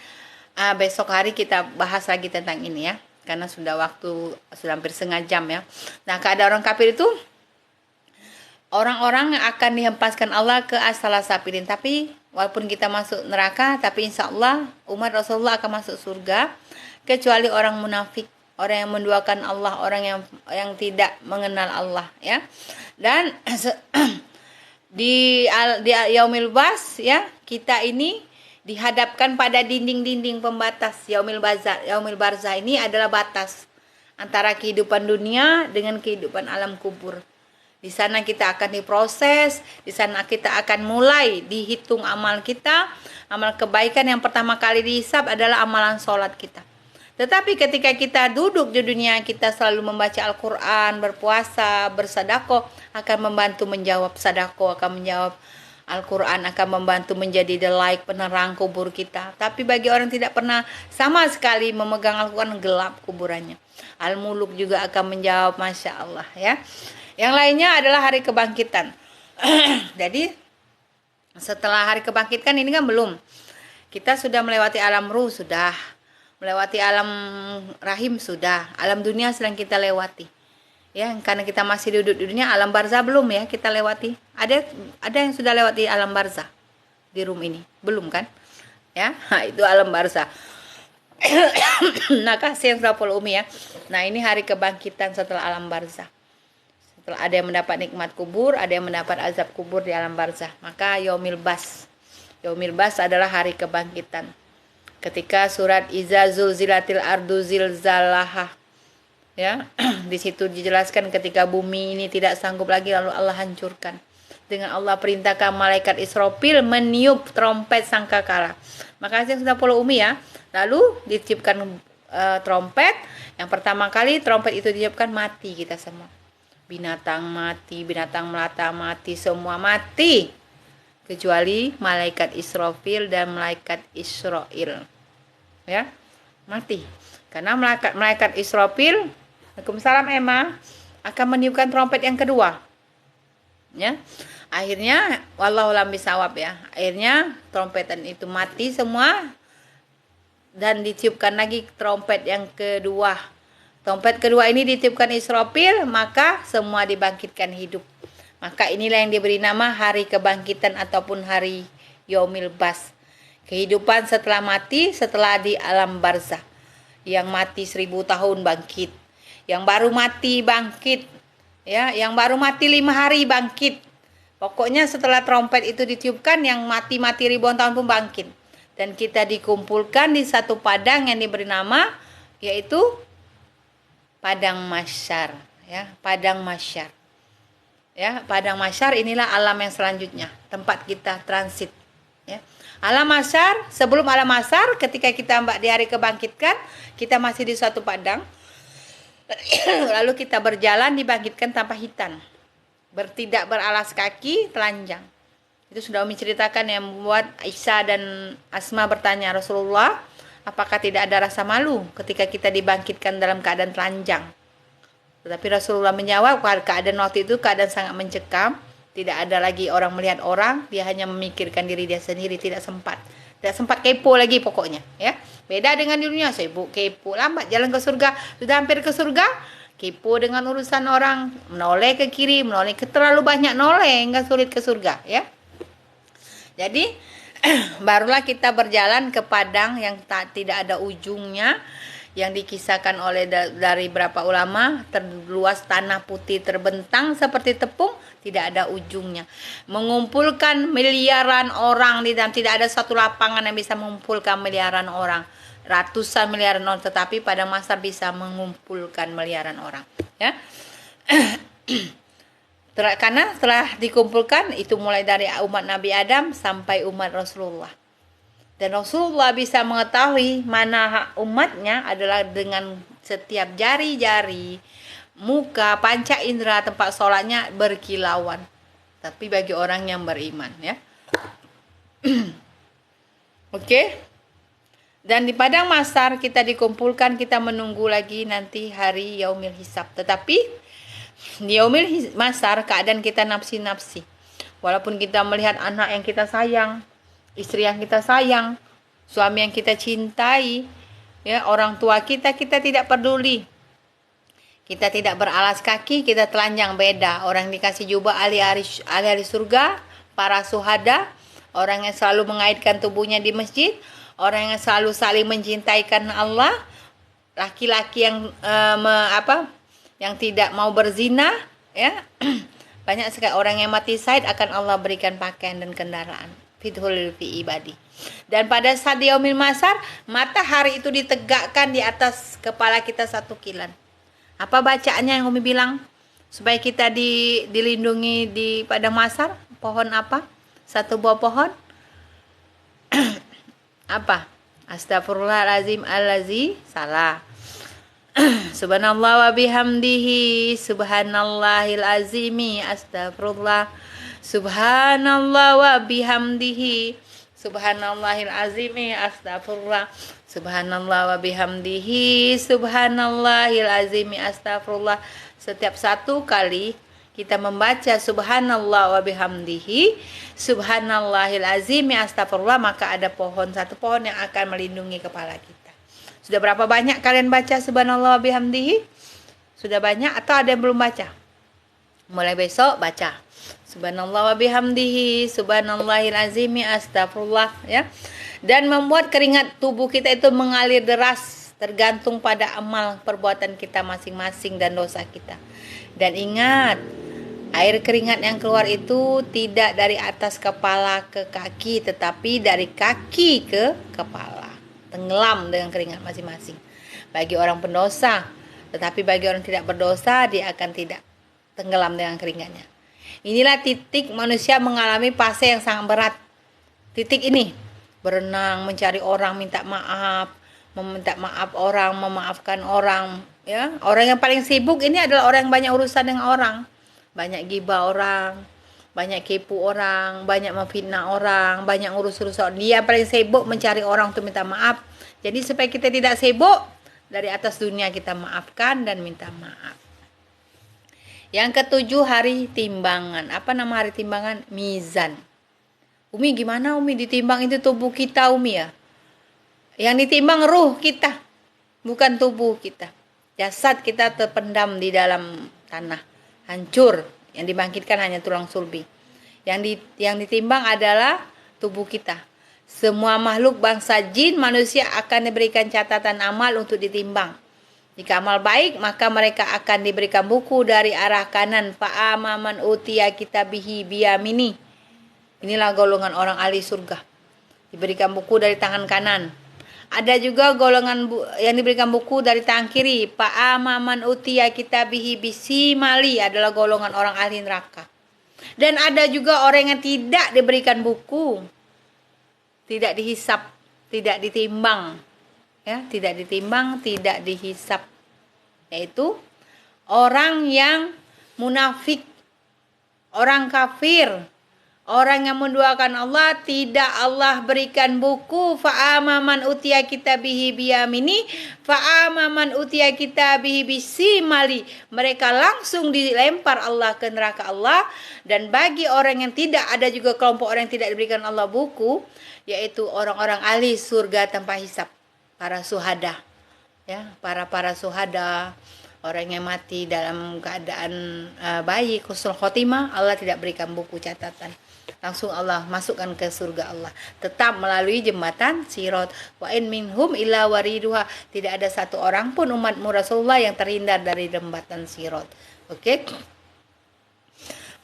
besok hari kita bahas lagi tentang ini ya, karena sudah hampir setengah jam ya. Nah, keadaan orang kafir itu orang-orang akan dihempaskan Allah ke as-salasafilin. Tapi walaupun kita masuk neraka, tapi insya Allah umat Rasulullah akan masuk surga, kecuali orang munafik, orang yang menduakan Allah, orang yang tidak mengenal Allah ya. Dan di Yaumil Bas ya, kita ini dihadapkan pada dinding-dinding pembatas. Yaumil Barzah ini adalah batas antara kehidupan dunia dengan kehidupan alam kubur. Di sana kita akan diproses, di sana kita akan mulai dihitung amal kita. Amal kebaikan yang pertama kali dihisab adalah amalan sholat kita. Tetapi ketika kita duduk di dunia, kita selalu membaca Al-Quran, berpuasa, bersedekah, akan membantu menjawab sedekah, akan menjawab Al-Quran, akan membantu menjadi the light, penerang kubur kita. Tapi bagi orang tidak pernah sama sekali memegang Al-Quran, gelap kuburannya. Al-Muluk juga akan menjawab, Masya Allah ya. Yang lainnya adalah hari kebangkitan. Jadi setelah hari kebangkitan ini kan belum. Kita sudah melewati alam ruh, sudah melewati alam rahim, sudah. Alam dunia sedang kita lewati. Ya, karena kita masih duduk di dunia, alam barzah belum ya kita lewati. Ada yang sudah lewati alam barzah di room ini? Belum kan? Ya, nah, itu alam barzah. Nah, kasih yang sudah Umi ya. Nah, ini hari kebangkitan setelah alam barzah. Setelah ada yang mendapat nikmat kubur, ada yang mendapat azab kubur di alam barzah. Maka Yaumil Bas. Yaumil Bas adalah hari kebangkitan. Ketika surat Iza Zulzilatil Ardu Zilzalaha ya, di situ dijelaskan ketika bumi ini tidak sanggup lagi, lalu Allah hancurkan. Dengan Allah perintahkan malaikat Israfil meniup trompet sangkakala. Makasih yang sudah follow Umi ya. Lalu ditiupkan trompet. Yang pertama kali trompet itu ditiupkan, mati kita semua. Binatang mati, binatang melata mati, semua mati. Kecuali malaikat Israfil dan malaikat Israil. Ya, mati. Karena malaikat Israfil, Waalaikumsalam Emma, akan meniupkan trompet yang kedua. Ya. Akhirnya wallahu a'lam bishawab ya. Akhirnya trompetan itu mati semua dan ditiupkan lagi trompet yang kedua. Trompet kedua ini ditiupkan Israfil, maka semua dibangkitkan hidup. Maka inilah yang diberi nama hari kebangkitan ataupun hari Yaumil Bas. Kehidupan setelah mati, setelah di alam barzah. Yang mati 1000 tahun bangkit. Yang baru mati bangkit. Ya, yang baru mati 5 hari bangkit. Pokoknya setelah trompet itu ditiupkan, yang mati-mati ribuan tahun pun bangkit. Dan kita dikumpulkan di satu padang yang diberi nama, yaitu Padang Mahsyar. Ya, Padang Mahsyar. Ya, Padang Mahsyar inilah alam yang selanjutnya, tempat kita transit. Ya. Alam mahsyar, sebelum alam mahsyar, ketika kita di hari kebangkitkan, kita masih di suatu padang. Lalu kita berjalan dibangkitkan tanpa hitan. Tidak beralas kaki, telanjang. Itu sudah Umi ceritakan yang membuat Aisyah dan Asma bertanya, Rasulullah, apakah tidak ada rasa malu ketika kita dibangkitkan dalam keadaan telanjang? Tetapi Rasulullah menjawab, keadaan waktu itu keadaan sangat mencekam. Tidak ada lagi orang melihat orang, dia hanya memikirkan diri dia sendiri, tidak sempat kepo lagi pokoknya, ya. Beda dengan di dunia, sibuk kepo, lambat jalan ke surga, sudah hampir ke surga, kepo dengan urusan orang, menoleh ke kiri, menoleh ke terlalu banyak noleh, hingga sulit ke surga, ya. Jadi barulah kita berjalan ke padang yang tidak ada ujungnya, yang dikisahkan oleh dari berapa ulama, terluas tanah putih terbentang seperti tepung, tidak ada ujungnya. Mengumpulkan miliaran orang di dalam, tidak ada satu lapangan yang bisa mengumpulkan miliaran orang. Ratusan miliaran orang, tetapi pada masa bisa mengumpulkan miliaran orang. Ya. Karena setelah dikumpulkan, itu mulai dari umat Nabi Adam sampai umat Rasulullah. Dan Rasulullah bisa mengetahui mana umatnya adalah dengan setiap jari-jari, muka, panca indera, tempat sholatnya berkilauan. Tapi bagi orang yang beriman, ya. Oke. Dan di padang mahsyar kita dikumpulkan, kita menunggu lagi nanti hari yaumil hisab. Tetapi di yaumil mahsyar keadaan kita nafsi-nafsi. Walaupun kita melihat anak yang kita sayang, istri yang kita sayang, suami yang kita cintai, ya, orang tua kita tidak peduli. Kita tidak beralas kaki, kita telanjang, beda. Orang dikasih jubah ahli surga, para suhada, orang yang selalu mengaitkan tubuhnya di masjid, orang yang selalu saling mencintai karena Allah, laki-laki yang yang tidak mau berzina, ya. Banyak sekali orang yang mati syahid akan Allah berikan pakaian dan kendaraan. Fithul fi ibadi. Dan pada saat di yaumil mahsyar, matahari itu ditegakkan di atas kepala kita 1 kilan. Apa bacaannya yang Umi bilang? Supaya kita dilindungi di padang mahsyar, pohon apa? 1 buah pohon. Apa? Astagfirullahalazim allazi, salah. Subhanallah wa bihamdihi, subhanallahil azimi, astagfirullah. Subhanallah wa bihamdihi, subhanallahil azimi, astagfirullah. Subhanallah wa bihamdihi, subhanallahil azimi, astagfirullah. Setiap 1 kali kita membaca subhanallah wa bihamdihi, subhanallahil azimi, astagfirullah, maka ada pohon, 1 pohon yang akan melindungi kepala kita. Sudah berapa banyak kalian baca subhanallah wa bihamdihi? Sudah banyak atau ada yang belum baca? Mulai besok baca subhanallah wa bihamdihi, subhanallahil azimi, astagfirullah, ya. Dan membuat keringat tubuh kita itu mengalir deras, tergantung pada amal perbuatan kita masing-masing dan dosa kita. Dan ingat, air keringat yang keluar itu tidak dari atas kepala ke kaki, tetapi dari kaki ke kepala. Tenggelam dengan keringat masing-masing. Bagi orang pendosa, tetapi bagi orang tidak berdosa, dia akan tidak tenggelam dengan keringatnya. Inilah titik manusia mengalami fase yang sangat berat. Titik ini, berenang, mencari orang, minta maaf, meminta maaf orang, memaafkan orang, ya. Orang yang paling sibuk ini adalah orang yang banyak urusan dengan orang. Banyak gibah orang, banyak kepo orang, banyak memfitnah orang, banyak urus-urus orang. Dia paling sibuk mencari orang untuk minta maaf. Jadi supaya kita tidak sibuk, dari atas dunia kita maafkan dan minta maaf. Yang ke-7, hari timbangan. Apa nama hari timbangan? Mizan. Umi, gimana Umi ditimbang itu tubuh kita, Umi, ya? Yang ditimbang ruh kita, bukan tubuh kita. Jasad kita terpendam di dalam tanah, hancur. Yang dibangkitkan hanya tulang sulbi. Yang ditimbang adalah tubuh kita. Semua makhluk bangsa jin, manusia akan diberikan catatan amal untuk ditimbang. Jika amal baik, maka mereka akan diberikan buku dari arah kanan. Fa'ama man utiya kitabihi biyamini. Inilah golongan orang ahli surga. Diberikan buku dari tangan kanan. Ada juga golongan yang diberikan buku dari tangan kiri. Fa'ama man utiya kitabihi bisimali, adalah golongan orang ahli neraka. Dan ada juga orang yang tidak diberikan buku. Tidak dihisap, tidak ditimbang. Ya, tidak ditimbang, tidak dihisap. Yaitu orang yang munafik, orang kafir, orang yang menduakan Allah, tidak Allah berikan buku. Fa'ama man utiya kitabihi biyamini, fa'ama man utiya kitabihi bisimali. Mereka langsung dilempar Allah ke neraka Allah. Dan bagi orang yang tidak, ada juga kelompok orang yang tidak diberikan Allah buku, yaitu orang-orang ahli surga tanpa hisap. Para suhada, ya, para suhada, Orang yang mati dalam keadaan baik, husnul khotimah, Allah tidak berikan buku catatan. Langsung Allah masukkan ke surga Allah. Tetap melalui jembatan Sirat. Wa in minhum illa wariduha. Tidak ada satu orang pun umatmu Rasulullah yang terhindar dari jembatan Sirat. Oke.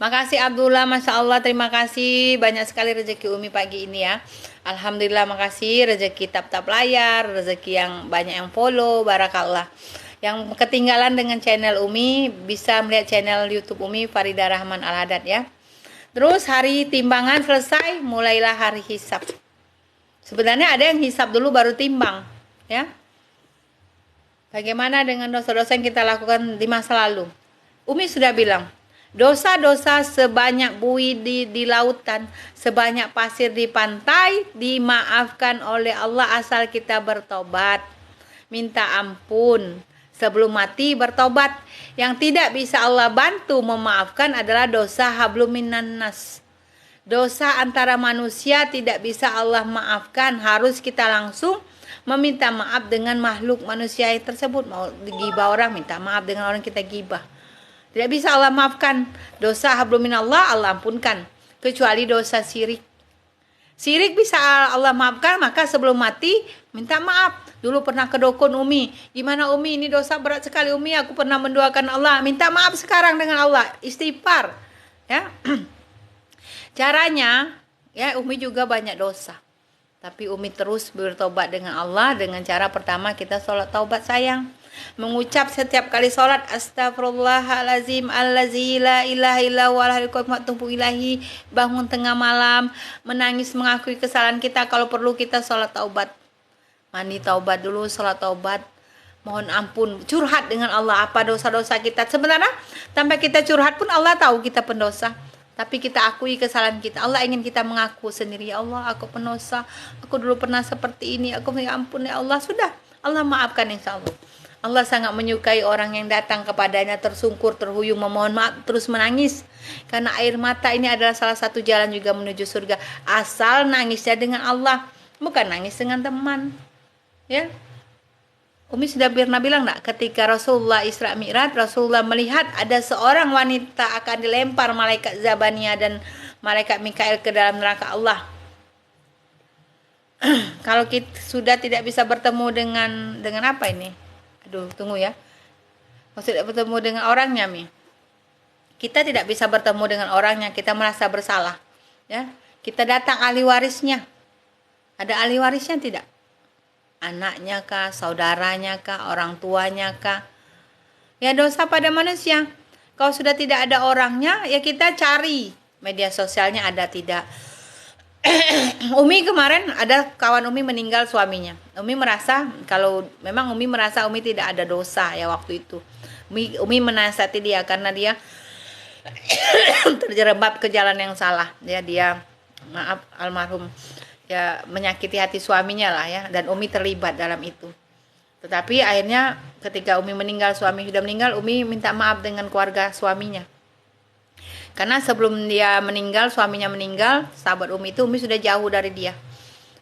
Makasih Abdullah, Masya Allah, terima kasih. Banyak sekali rezeki Umi pagi ini ya. Alhamdulillah, makasih. Rezeki tap-tap layar, rezeki yang banyak yang follow, barakallah. Yang ketinggalan dengan channel Umi, bisa melihat channel YouTube Umi, Farida Rahman Al-Haddad ya. Terus hari timbangan selesai, mulailah hari hisab. Sebenarnya ada yang hisab dulu baru timbang ya. Bagaimana dengan dosa-dosa yang kita lakukan di masa lalu? Umi sudah bilang, dosa-dosa sebanyak buih di lautan, sebanyak pasir di pantai, dimaafkan oleh Allah asal kita bertobat. Minta ampun. Sebelum mati bertobat. Yang tidak bisa Allah bantu memaafkan adalah dosa hablum minan nas. Dosa antara manusia tidak bisa Allah maafkan. Harus kita langsung meminta maaf dengan makhluk manusia tersebut. Mau digibah orang, minta maaf dengan orang kita gibah. Tidak bisa Allah maafkan. Dosa hablum minallah Allah ampunkan. Kecuali dosa syirik. Syirik bisa Allah maafkan, maka sebelum mati minta maaf. Dulu pernah ke dukun Umi. Gimana Umi, ini dosa berat sekali Umi. Aku pernah mendoakan Allah. Minta maaf sekarang dengan Allah. Istighfar. Ya. Caranya, ya Umi juga banyak dosa. Tapi Umi terus bertobat dengan Allah dengan cara pertama kita sholat taubat sayang. Mengucap setiap kali sholat astagfirullahalazim allazi la ilaha illa huwal hayyul qayyum ilahi. Bangun tengah malam, menangis mengakui kesalahan kita, kalau perlu kita sholat taubat. Mandi taubat dulu, sholat taubat. Mohon ampun, curhat dengan Allah apa dosa-dosa kita. Sebenarnya tanpa kita curhat pun Allah tahu kita pendosa. Tapi kita akui kesalahan kita. Allah ingin kita mengaku sendiri. Ya Allah, aku pendosa. Aku dulu pernah seperti ini. Aku minta ampun ya Allah. Sudah, Allah maafkan insya Allah. Allah sangat menyukai orang yang datang kepadanya tersungkur, terhuyung, memohon maaf, terus menangis. Karena air mata ini adalah salah satu jalan juga menuju surga. Asal nangisnya dengan Allah, bukan nangis dengan teman. Ya, Umi sudah pernah bilang enggak, ketika Rasulullah Isra Mi'raj, Rasulullah melihat ada seorang wanita akan dilempar malaikat Zabaniyah dan malaikat Mikail ke dalam neraka Allah. Kalau kita sudah tidak bisa bertemu dengan apa ini? Aduh, tunggu ya. Maksudnya bertemu dengan orangnya, Mi. Kita tidak bisa bertemu dengan orangnya, kita merasa bersalah. Ya, kita datang ahli warisnya. Ada ahli warisnya tidak? Anaknya kah, saudaranya kah, orang tuanya kah? Ya dosa pada manusia. Kalau sudah tidak ada orangnya, ya kita cari media sosialnya ada tidak. Umi kemarin ada kawan Umi meninggal suaminya. Umi merasa kalau memang Umi merasa Umi tidak ada dosa ya waktu itu. Umi menasihati dia karena dia terjerembab ke jalan yang salah. Ya dia maaf almarhum. Ya menyakiti hati suaminya lah ya, dan Umi terlibat dalam itu. Tetapi akhirnya ketika Umi meninggal, suami sudah meninggal, Umi minta maaf dengan keluarga suaminya. Karena sebelum dia meninggal, suaminya meninggal, sahabat Umi itu Umi sudah jauh dari dia.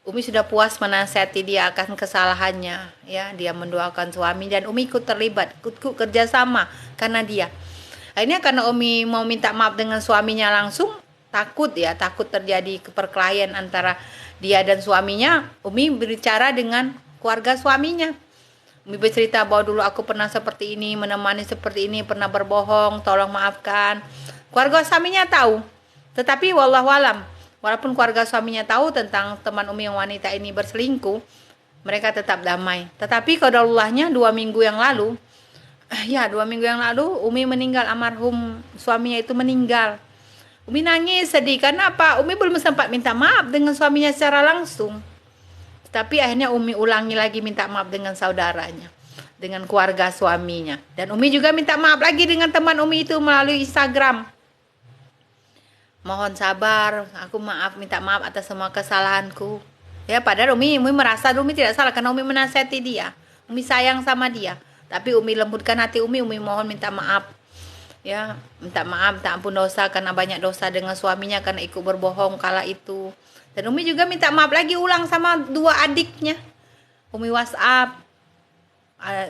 Umi sudah puas menasihati dia akan kesalahannya, ya, dia mendoakan suami dan Umi ikut terlibat, ikut kerjasama karena dia. Akhirnya karena Umi mau minta maaf dengan suaminya langsung, takut terjadi perkelahian antara dia dan suaminya. Umi berbicara dengan keluarga suaminya. Umi bercerita bahwa dulu aku pernah seperti ini, menemani seperti ini, pernah berbohong, tolong maafkan. Keluarga suaminya tahu. Tetapi wallahualam, walaupun keluarga suaminya tahu tentang teman Umi yang wanita ini berselingkuh, mereka tetap damai. Tetapi qadarullah-nya 2 minggu yang lalu, Umi meninggal, almarhum suaminya itu meninggal. Umi nangis sedih karena apa? Umi belum sempat minta maaf dengan suaminya secara langsung. Tapi akhirnya Umi ulangi lagi minta maaf dengan saudaranya, dengan keluarga suaminya. Dan Umi juga minta maaf lagi dengan teman Umi itu melalui Instagram. Mohon sabar, aku minta maaf atas semua kesalahanku. Ya, padahal Umi merasa Umi tidak salah karena Umi menasihati dia. Umi sayang sama dia. Tapi Umi lembutkan hati Umi mohon minta maaf. Ya, minta maaf, minta ampun dosa karena banyak dosa dengan suaminya karena ikut berbohong kala itu. Dan Umi juga minta maaf lagi ulang sama 2 adiknya. Umi WhatsApp.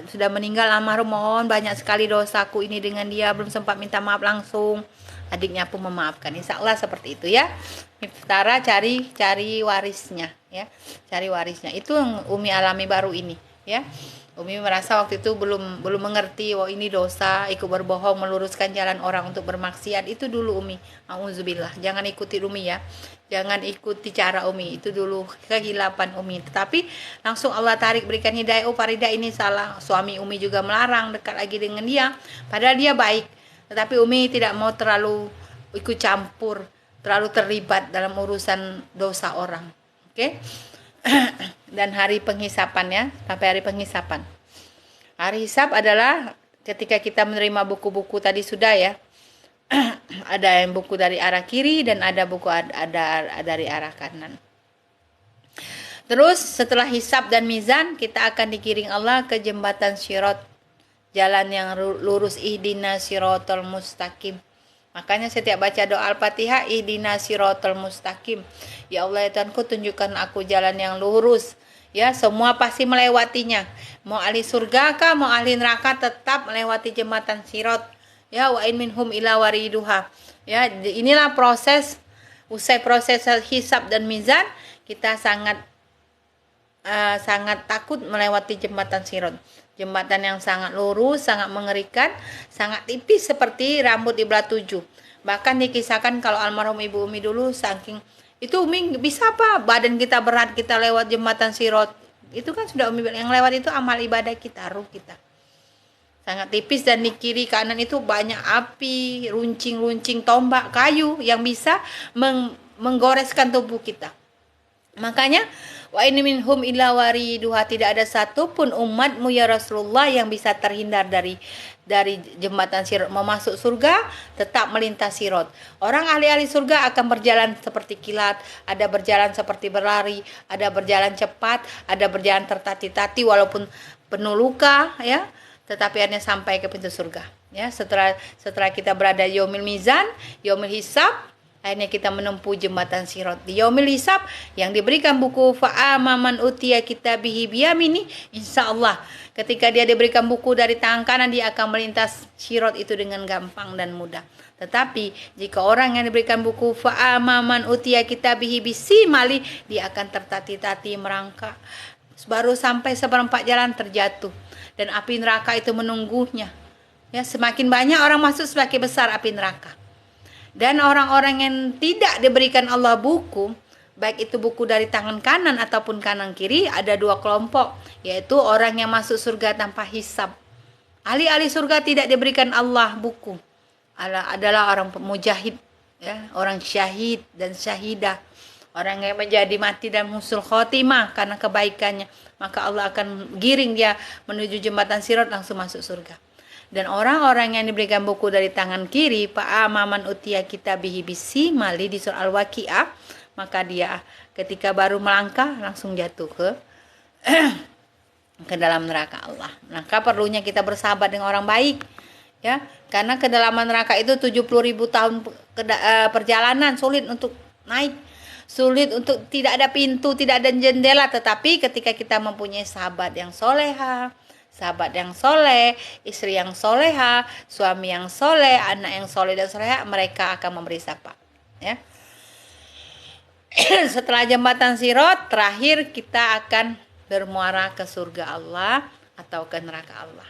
sudah meninggal almarhum, mohon banyak sekali dosaku ini dengan dia, belum sempat minta maaf langsung. Adiknya pun memaafkan. Insya Allah seperti itu ya. Miftara cari warisnya ya. Cari warisnya. Itu yang Umi alami baru ini ya. Umi merasa waktu itu belum mengerti, ini dosa, ikut berbohong, meluruskan jalan orang untuk bermaksiat. Itu dulu Umi. Auzubillah. Jangan ikuti Umi ya. Jangan ikuti cara Umi. Itu dulu kehilapan Umi. Tetapi langsung Allah tarik, berikan hidayah. Oh, Farida ini salah. Suami Umi juga melarang dekat lagi dengan dia. Padahal dia baik. Tetapi Umi tidak mau terlalu ikut campur, terlalu terlibat dalam urusan dosa orang. Oke? Dan hari penghisapan ya, sampai hari penghisapan. Hari hisab adalah ketika kita menerima buku-buku tadi sudah ya. Ada yang buku dari arah kiri dan ada buku ada dari arah kanan. Terus setelah hisab dan mizan, kita akan digiring Allah ke jembatan Sirat, jalan yang lurus, ihdinas siratal mustaqim. Makanya setiap baca doa Al-Fatihah, ihdinas siratal mustaqim. Ya Allah ya Tuhanku, tunjukkan aku jalan yang lurus. Ya, semua pasti melewatinya. Mau ahli surga kah, mau ahli neraka, tetap melewati jembatan Sirat. Ya, wa in minhum ila wariduha. Ya, inilah proses, usai proses hisab dan mizan, kita sangat takut melewati jembatan Sirat. Jembatan yang sangat lurus, sangat mengerikan, sangat tipis seperti rambut di belah 7. Bahkan dikisahkan kalau almarhum Ibu Umi dulu saking itu, Umi bisa apa? Badan kita berat, kita lewat jembatan Sirat. Itu kan sudah Umi bilang, yang lewat itu amal ibadah kita, ruh kita. Sangat tipis dan di kiri kanan itu banyak api, runcing-runcing tombak kayu yang bisa menggoreskan tubuh kita. Makanya wa in minhum illa wariduha, tidak ada satupun umatmu ya Rasulullah yang bisa terhindar dari jembatan Sirat. Mau masuk surga tetap melintasi Sirat. Orang ahli-ahli surga akan berjalan seperti kilat, ada berjalan seperti berlari, ada berjalan cepat, ada berjalan tertati-tati walaupun penuh luka ya, tetapi hanya sampai ke pintu surga ya. Setelah kita berada yaumil mizan, yaumil hisab, akhirnya kita menempuh jembatan Sirat. Di yaumil hisab yang diberikan buku fa'amaman utiya kitabihi biyamini, insyaallah ketika dia diberikan buku dari tangan kanan, dia akan melintas Sirat itu dengan gampang dan mudah. Tetapi jika orang yang diberikan buku fa'amaman utiya kitabihi bisimali, dia akan tertati-tati merangkak, baru sampai seperempat jalan terjatuh dan api neraka itu menunggunya. Ya, semakin banyak orang masuk, semakin besar api neraka. Dan orang-orang yang tidak diberikan Allah buku, baik itu buku dari tangan kanan ataupun kanan kiri, ada dua kelompok, yaitu orang yang masuk surga tanpa hisab. Ahli-ahli surga tidak diberikan Allah buku, adalah orang mujahid, ya, orang syahid dan syahidah, orang yang menjadi mati dan husnul khotimah karena kebaikannya, maka Allah akan giring dia menuju jembatan Sirat, langsung masuk surga. Dan orang-orang yang diberikan buku dari tangan kiri, fa'amaman utiya kitabihi bisimali, di surah Al-Waqi'ah, maka dia ketika baru melangkah langsung jatuh ke dalam neraka Allah. Maka perlunya kita bersahabat dengan orang baik ya, karena kedalaman neraka itu 70.000 tahun perjalanan, sulit untuk naik, sulit untuk, tidak ada pintu, tidak ada jendela. Tetapi ketika kita mempunyai sahabat yang soleha, sahabat yang soleh, istri yang soleha, suami yang soleh, anak yang soleh dan soleha, mereka akan memberi syafaat ya. Setelah jembatan Sirat, terakhir kita akan bermuara ke surga Allah atau ke neraka Allah.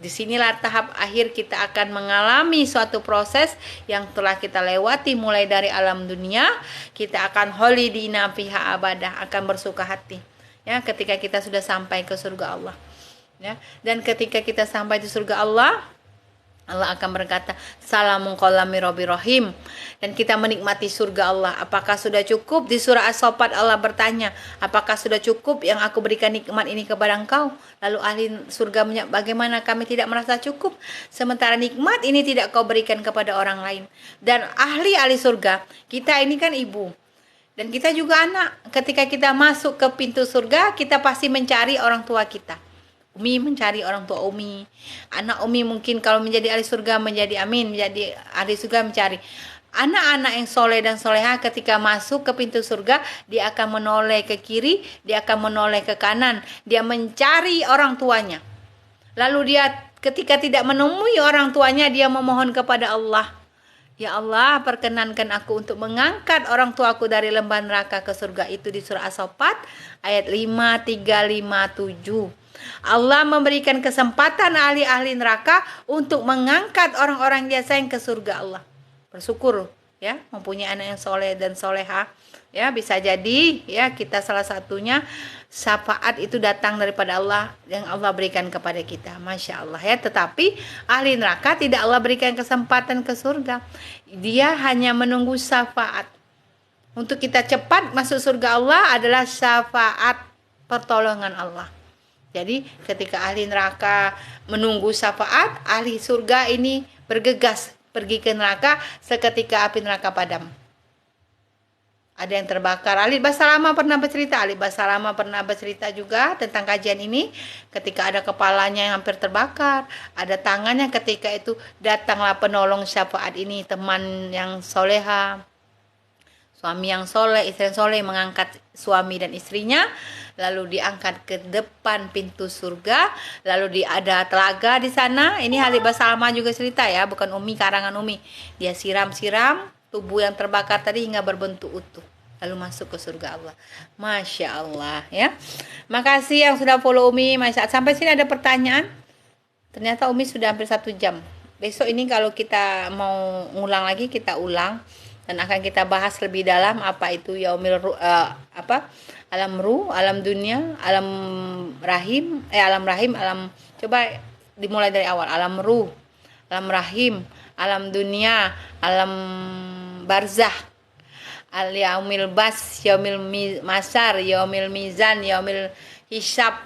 Disinilah tahap akhir, kita akan mengalami suatu proses yang telah kita lewati mulai dari alam dunia. Kita akan holidina fiha abadah, akan bersuka hati ya ketika kita sudah sampai ke surga Allah ya. Dan ketika kita sampai di surga Allah, Allah akan berkata, salamun qaulam mir rabbir rahim. Dan kita menikmati surga Allah. Apakah sudah cukup? Di surah As-Saffat Allah bertanya, apakah sudah cukup yang aku berikan nikmat ini kepada engkau? Lalu ahli surga menyebut, bagaimana kami tidak merasa cukup, sementara nikmat ini tidak kau berikan kepada orang lain. Dan ahli surga, kita ini kan ibu, dan kita juga anak. Ketika kita masuk ke pintu surga, kita pasti mencari orang tua kita. Umi mencari orang tua Umi, anak Umi mungkin kalau menjadi ahli surga menjadi amin, menjadi ahli surga mencari anak-anak yang soleh dan soleha. Ketika masuk ke pintu surga, dia akan menoleh ke kiri, dia akan menoleh ke kanan, dia mencari orang tuanya Lalu dia ketika tidak menemui orang tuanya, dia memohon kepada Allah, ya Allah, perkenankan aku untuk mengangkat orang tuaku dari lembah neraka ke surga. Itu di surah As-Saffat ayat 5357. Allah memberikan kesempatan ahli-ahli neraka untuk mengangkat orang-orang dia sayang ke surga Allah. Bersyukur ya, mempunyai anak yang soleh dan soleha. Ya, bisa jadi ya kita salah satunya syafaat itu datang daripada Allah yang Allah berikan kepada kita. Masya Allah ya. Tetapi ahli neraka tidak Allah berikan kesempatan ke surga. Dia hanya menunggu syafaat. Untuk kita cepat masuk surga Allah adalah syafaat pertolongan Allah. Jadi ketika ahli neraka menunggu syafaat, ahli surga ini bergegas pergi ke neraka seketika api neraka padam. Ada yang terbakar. Ali Basalama pernah bercerita juga tentang kajian ini. Ketika ada kepalanya yang hampir terbakar, ada tangannya, ketika itu datanglah penolong syafaat ini, teman yang soleha, suami yang soleh, istri yang soleh, mengangkat suami dan istrinya, lalu diangkat ke depan pintu surga, lalu ada telaga di sana. Ini Ali Basalama juga cerita ya, bukan Umi, karangan Umi. Dia siram-siram tubuh yang terbakar tadi hingga berbentuk utuh, lalu masuk ke surga Allah. Masya Allah ya. Makasih yang sudah follow Umi. Sampai sini ada pertanyaan. Ternyata Umi sudah hampir 1 jam. Besok ini kalau kita mau ngulang lagi, kita ulang dan akan kita bahas lebih dalam apa itu yaumil alam ruh, alam dunia, alam rahim, coba dimulai dari awal. Alam ruh, alam rahim, alam dunia, alam barzah, al-yaumil bas, yaumil masar, yaumil mizan, yaumil hisab,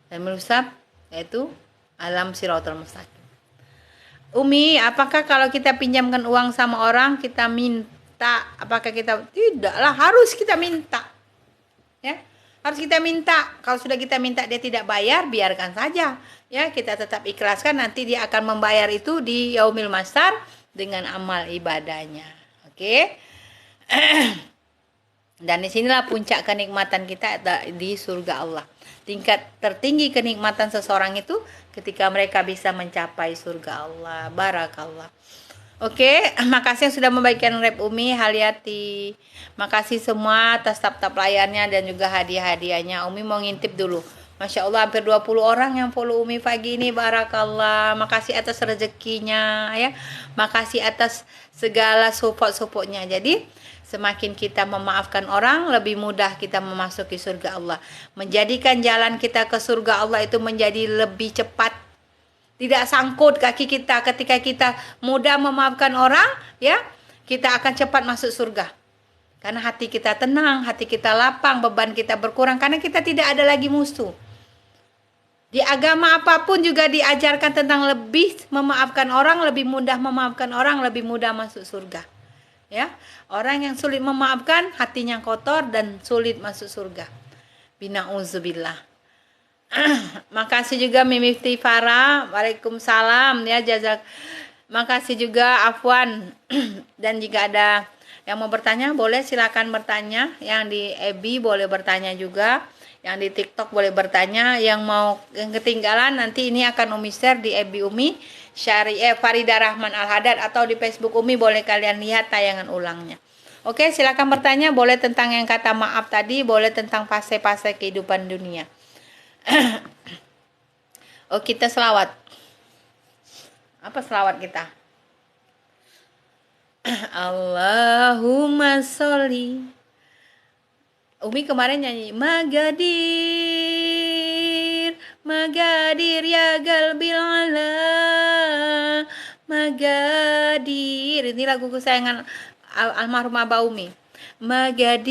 dan melusab, yaitu alam siratal mustaqim. Umi, apakah kalau kita pinjamkan uang sama orang kita minta? Apakah kita tidaklah, harus kita minta. Ya, harus kita minta. Kalau sudah kita minta dia tidak bayar, biarkan saja. Ya, kita tetap ikhlaskan, nanti dia akan membayar itu di yaumil masar dengan amal ibadahnya. Oke. Dan disinilah puncak kenikmatan kita di surga Allah. Tingkat tertinggi kenikmatan seseorang itu ketika mereka bisa mencapai surga Allah. Barakallah. Oke, makasih yang sudah membagikan rep Umi, Haliati. Makasih semua atas tap-tap layarnya dan juga hadiah-hadiahnya. Umi mau ngintip dulu. Masya Allah, hampir 20 orang yang follow Umi pagi ini. Barakallah. Makasih atas rezekinya ya. Makasih atas segala support-supportnya. Jadi semakin kita memaafkan orang, lebih mudah kita memasuki surga Allah. Menjadikan jalan kita ke surga Allah itu menjadi lebih cepat. Tidak sangkut kaki kita ketika kita mudah memaafkan orang, ya, kita akan cepat masuk surga. Karena hati kita tenang, hati kita lapang, beban kita berkurang karena kita tidak ada lagi musuh. Di agama apapun juga diajarkan tentang lebih memaafkan orang, lebih mudah memaafkan orang, lebih mudah masuk surga. Ya, orang yang sulit memaafkan hatinya kotor dan sulit masuk surga. Bina'udzubillah. Makasih juga Mimifti Farah. Waalaikumsalam ya, jazak. Makasih juga Afwan. Dan jika ada yang mau bertanya boleh silakan bertanya. Yang di FB boleh bertanya juga. Yang di TikTok boleh bertanya. Yang mau yang ketinggalan nanti ini akan Umi share di FB Umi Faridah Rahman Al-Hadad, atau di Facebook Umi boleh kalian lihat tayangan ulangnya. Oke, silakan bertanya, boleh tentang yang kata maaf tadi, boleh tentang fase-fase kehidupan dunia. Oh, kita selawat. Apa selawat kita? Allahumma sholli. Umi kemarin nyanyi Magadir, Magadir ya galbil ala, Magadir. Ini lagu kesayangan almarhum Abah Umi. Magadir,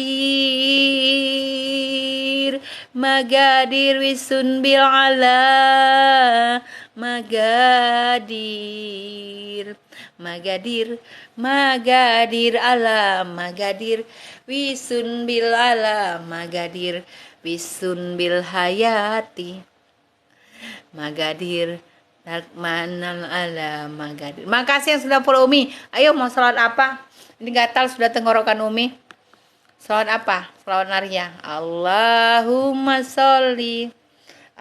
Magadir wisun bil ala, Magadir, Magadir, Magadir ala, Magadir wisun bil ala, Magadir wisun bil hayati, Magadir Nakmanal ala Magadir. Makasih yang sudah follow Umi. Ayo mau salat apa? Ini gatal sudah tenggorokan Umi. Salat apa? Salat Naria. Allahumma sholli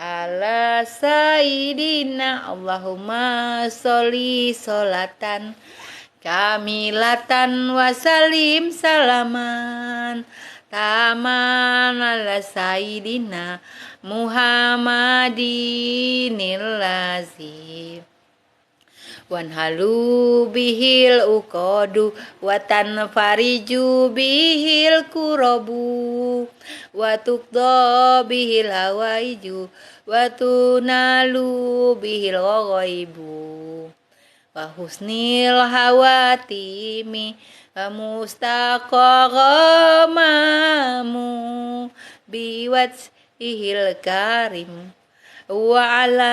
ala sayyidina Allahumma sholli sholatan kamilatan wa salim salaman taman ala sayyidina Muhammadinil lazim wanhalu bihil uqadu wa tanfariju bihil kurobu wa tuqda bihil hawaiju wa tunalu bihil ghaibu wa husnil hawatimi wa mustaqamamu biwajhil karim wa ala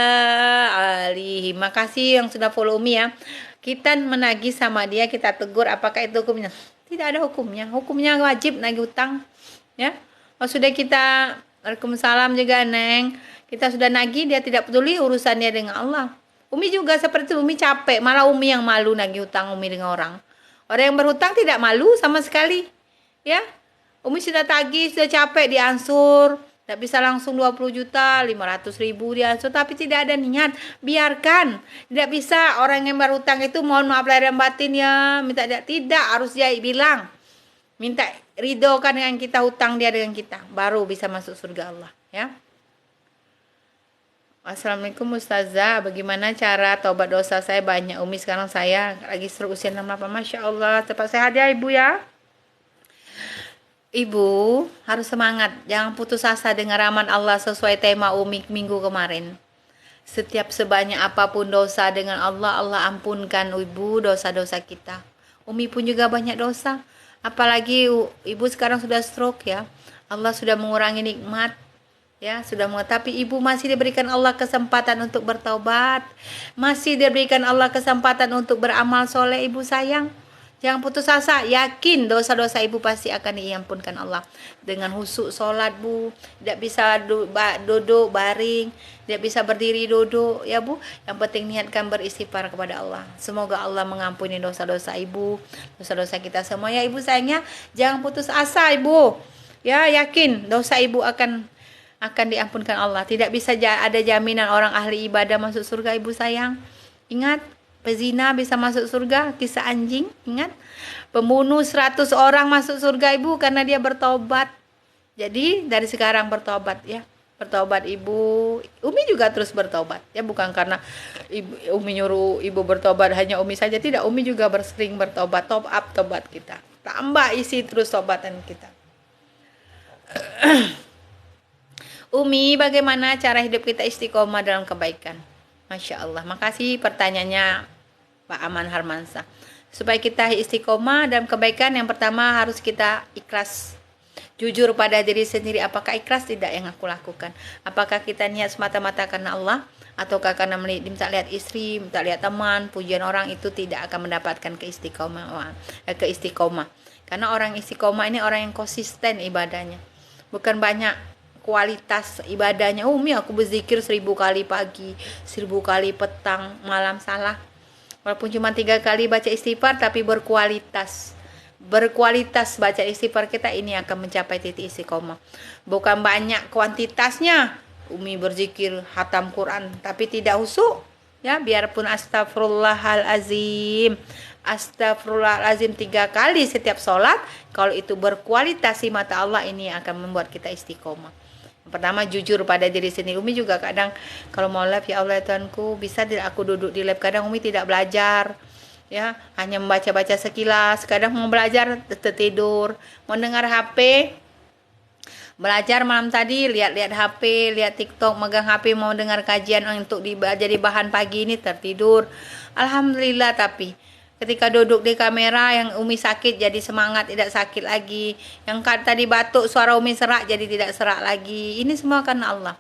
alihi. Makasih yang sudah follow Umi ya. Kita menagih sama dia, kita tegur, apakah itu hukumnya? Tidak ada hukumnya. Hukumnya wajib nagih utang ya. Kalau sudah kita Waalaikumsalam juga Neng. Kita sudah nagih, dia tidak peduli urusannya dengan Allah. Umi juga seperti itu. Umi capek, malah Umi yang malu nagih utang Umi dengan orang. Orang yang berhutang tidak malu sama sekali. Ya. Umi sudah tagih, sudah capek diansur. Tidak bisa langsung 20 juta, 500 ribu diansur, tapi tidak ada niat. Biarkan. Tidak bisa orang yang berhutang itu mohon maaf lahir dan batin ya. Minta tidak, harus dia bilang. Minta ridho kan dengan kita, hutang dia dengan kita. Baru bisa masuk surga Allah. Ya. Assalamualaikum Ustazah. Bagaimana cara tobat dosa saya banyak? Umi sekarang saya lagi stroke usia 68. Masya Allah. Cepat sehat ya Ibu ya. Ibu harus semangat, jangan putus asa dengan rahmat Allah sesuai tema Umi minggu kemarin. Setiap sebanyak apapun dosa dengan Allah, Allah ampunkan Ibu dosa-dosa kita. Umi pun juga banyak dosa, apalagi Ibu sekarang sudah stroke ya. Allah sudah mengurangi nikmat ya, sudah tapi Ibu masih diberikan Allah kesempatan untuk bertaubat, masih diberikan Allah kesempatan untuk beramal soleh. Ibu sayang, jangan putus asa, yakin dosa-dosa Ibu pasti akan diampunkan Allah. Dengan husuk sholat Bu, tidak bisa duduk baring, tidak bisa berdiri duduk ya Bu. Yang penting niatkan beristighfar kepada Allah. Semoga Allah mengampuni dosa-dosa Ibu, dosa-dosa kita semua ya Ibu sayangnya. Jangan putus asa Ibu, ya yakin dosa Ibu akan diampunkan Allah. Tidak bisa ada jaminan orang ahli ibadah masuk surga Ibu sayang. Ingat, pezina bisa masuk surga, kisah anjing, ingat. Pembunuh 100 orang masuk surga Ibu karena dia bertobat. Jadi dari sekarang bertobat ya. Bertobat Ibu. Umi juga terus bertobat ya, bukan karena Umi nyuruh Ibu bertobat hanya Umi saja, tidak. Umi juga bersering bertobat, top up tobat kita. Tambah isi terus tobatan kita. Umi, bagaimana cara hidup kita istiqomah dalam kebaikan? Masya Allah. Makasih pertanyaannya Pak Aman Harmansa. Supaya kita istiqomah dalam kebaikan, yang pertama harus kita ikhlas. Jujur pada diri sendiri, apakah ikhlas tidak yang aku lakukan? Apakah kita niat semata-mata karena Allah? Ataukah karena minta lihat istri, minta lihat teman, pujian orang, itu tidak akan mendapatkan keistiqomah. Karena orang istiqomah ini orang yang konsisten ibadahnya. Bukan banyak kualitas ibadahnya. Umi aku berzikir 1000 kali pagi, 1000 kali petang, malam, salah. Walaupun cuma 3 kali baca istighfar, tapi berkualitas baca istighfar kita, ini akan mencapai titik istiqomah. Bukan banyak kuantitasnya. Umi berzikir hatam Quran tapi tidak husuk ya, biarpun astagfirullahalazim 3 kali setiap sholat, kalau itu berkualitas di mata Allah, ini akan membuat kita istiqomah. Pertama, jujur pada diri sendiri. Umi juga kadang kalau mau live, ya Allah Tuhanku, bisa tidak aku duduk di live? Kadang Umi tidak belajar ya, hanya membaca-baca sekilas. Kadang mau belajar tertidur, mau dengar HP, belajar malam tadi lihat-lihat HP, lihat TikTok, megang HP mau dengar kajian untuk jadi bahan pagi ini tertidur. Alhamdulillah, tapi ketika duduk di kamera yang Umi sakit jadi semangat, tidak sakit lagi. Yang tadi batuk suara Umi serak jadi tidak serak lagi. Ini semua karena Allah.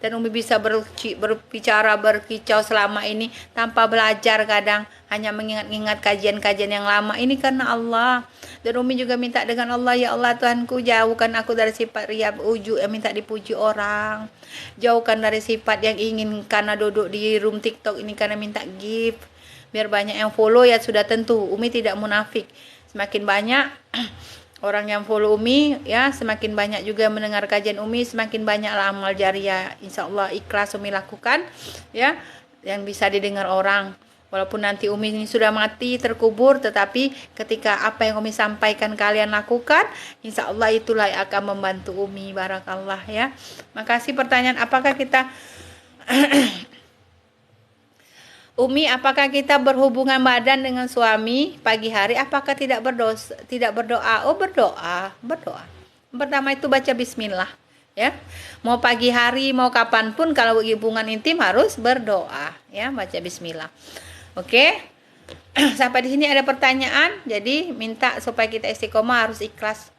Dan Umi bisa berbicara, berkicau selama ini tanpa belajar, kadang hanya mengingat-ingat kajian-kajian yang lama. Ini karena Allah. Dan Umi juga minta dengan Allah, ya Allah Tuhanku, jauhkan aku dari sifat riya, ujub yang minta dipuji orang. Jauhkan dari sifat yang ingin karena duduk di room TikTok ini karena minta gift. Biar banyak yang follow ya sudah tentu. Umi tidak munafik. Semakin banyak Orang yang follow Umi ya, semakin banyak juga mendengar kajian Umi, semakin banyaklah amal jariah insyaallah ikhlas Umi lakukan ya, yang bisa didengar orang. Walaupun nanti Umi ini sudah mati terkubur, tetapi ketika apa yang Umi sampaikan kalian lakukan, insyaallah itulah yang akan membantu Umi. Barakallah ya. Makasih. Pertanyaan, apakah kita Umi, apakah kita berhubungan badan dengan suami pagi hari? Apakah tidak berdosa, tidak berdoa? Oh, berdoa. Pertama itu baca bismillah, ya. Mau pagi hari, mau kapanpun kalau hubungan intim harus berdoa, ya, baca bismillah. Oke. Sampai di sini ada pertanyaan. Jadi minta supaya kita istiqomah, harus ikhlas.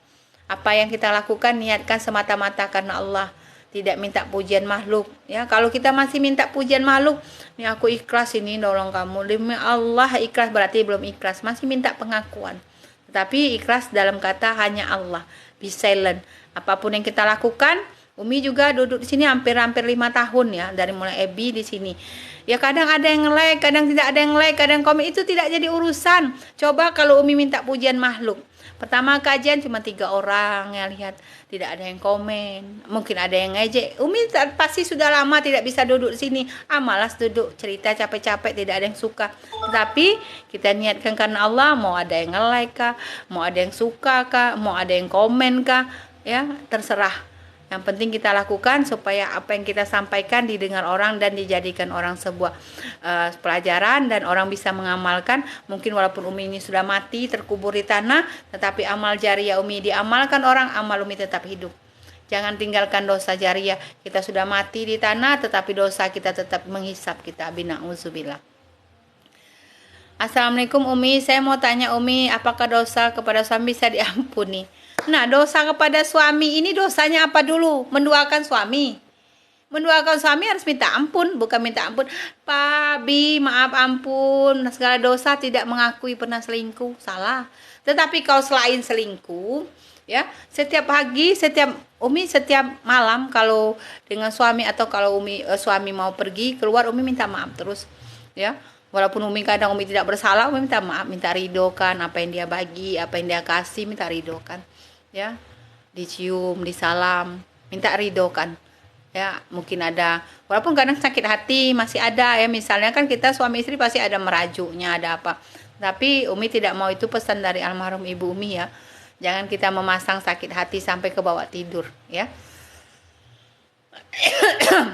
Apa yang kita lakukan niatkan semata-mata karena Allah. Tidak minta pujian makhluk ya. Kalau kita masih minta pujian makhluk, nih aku ikhlas ini nolong kamu demi Allah, ikhlas berarti belum ikhlas, masih minta pengakuan. Tetapi ikhlas dalam kata hanya Allah, be silent. Apapun yang kita lakukan, Umi juga duduk di sini hampir 5 tahun ya, dari mulai Ebi di sini. Ya kadang ada yang like, kadang tidak ada yang like, kadang komen, itu tidak jadi urusan. Coba kalau Umi minta pujian makhluk. Pertama kajian cuma 3 orang yang lihat, tidak ada yang komen, mungkin ada yang ngejek. Umi pasti sudah lama tidak bisa duduk di sini. Malas duduk cerita capek-capek, tidak ada yang suka. Tetapi kita niatkan karena Allah, mau ada yang nge-like kah, mau ada yang suka kah, mau ada yang komen kah, ya terserah. Yang penting kita lakukan supaya apa yang kita sampaikan didengar orang dan dijadikan orang sebuah pelajaran dan orang bisa mengamalkan. Mungkin walaupun Umi ini sudah mati terkubur di tanah, tetapi amal jariah Umi diamalkan orang, amal Umi tetap hidup. Jangan tinggalkan dosa jariah. Kita sudah mati di tanah tetapi dosa kita tetap menghisap kita. Bina'udzubillah. Assalamualaikum Umi, saya mau tanya Umi, apakah dosa kepada suami bisa diampuni? Nah, dosa kepada suami ini dosanya apa dulu? Menduakan suami. Menduakan suami harus minta ampun, bukan minta ampun. Pak, Bi, maaf ampun, segala dosa, tidak mengakui pernah selingkuh, salah. Tetapi kalau selain selingkuh, ya, setiap pagi, Umi setiap malam kalau dengan suami atau kalau suami mau pergi keluar, Umi minta maaf terus, ya. Walaupun Umi kadang Umi tidak bersalah, Umi minta maaf, minta ridho kan, apa yang dia bagi, apa yang dia kasih, minta ridho kan, ya, dicium, disalam, minta ridho kan, ya. Mungkin ada, walaupun kadang sakit hati masih ada ya, misalnya kan kita suami istri pasti ada merajuknya, ada apa, tapi Umi tidak mau, itu pesan dari almarhum ibu Umi ya, jangan kita memasang sakit hati sampai ke bawah tidur ya.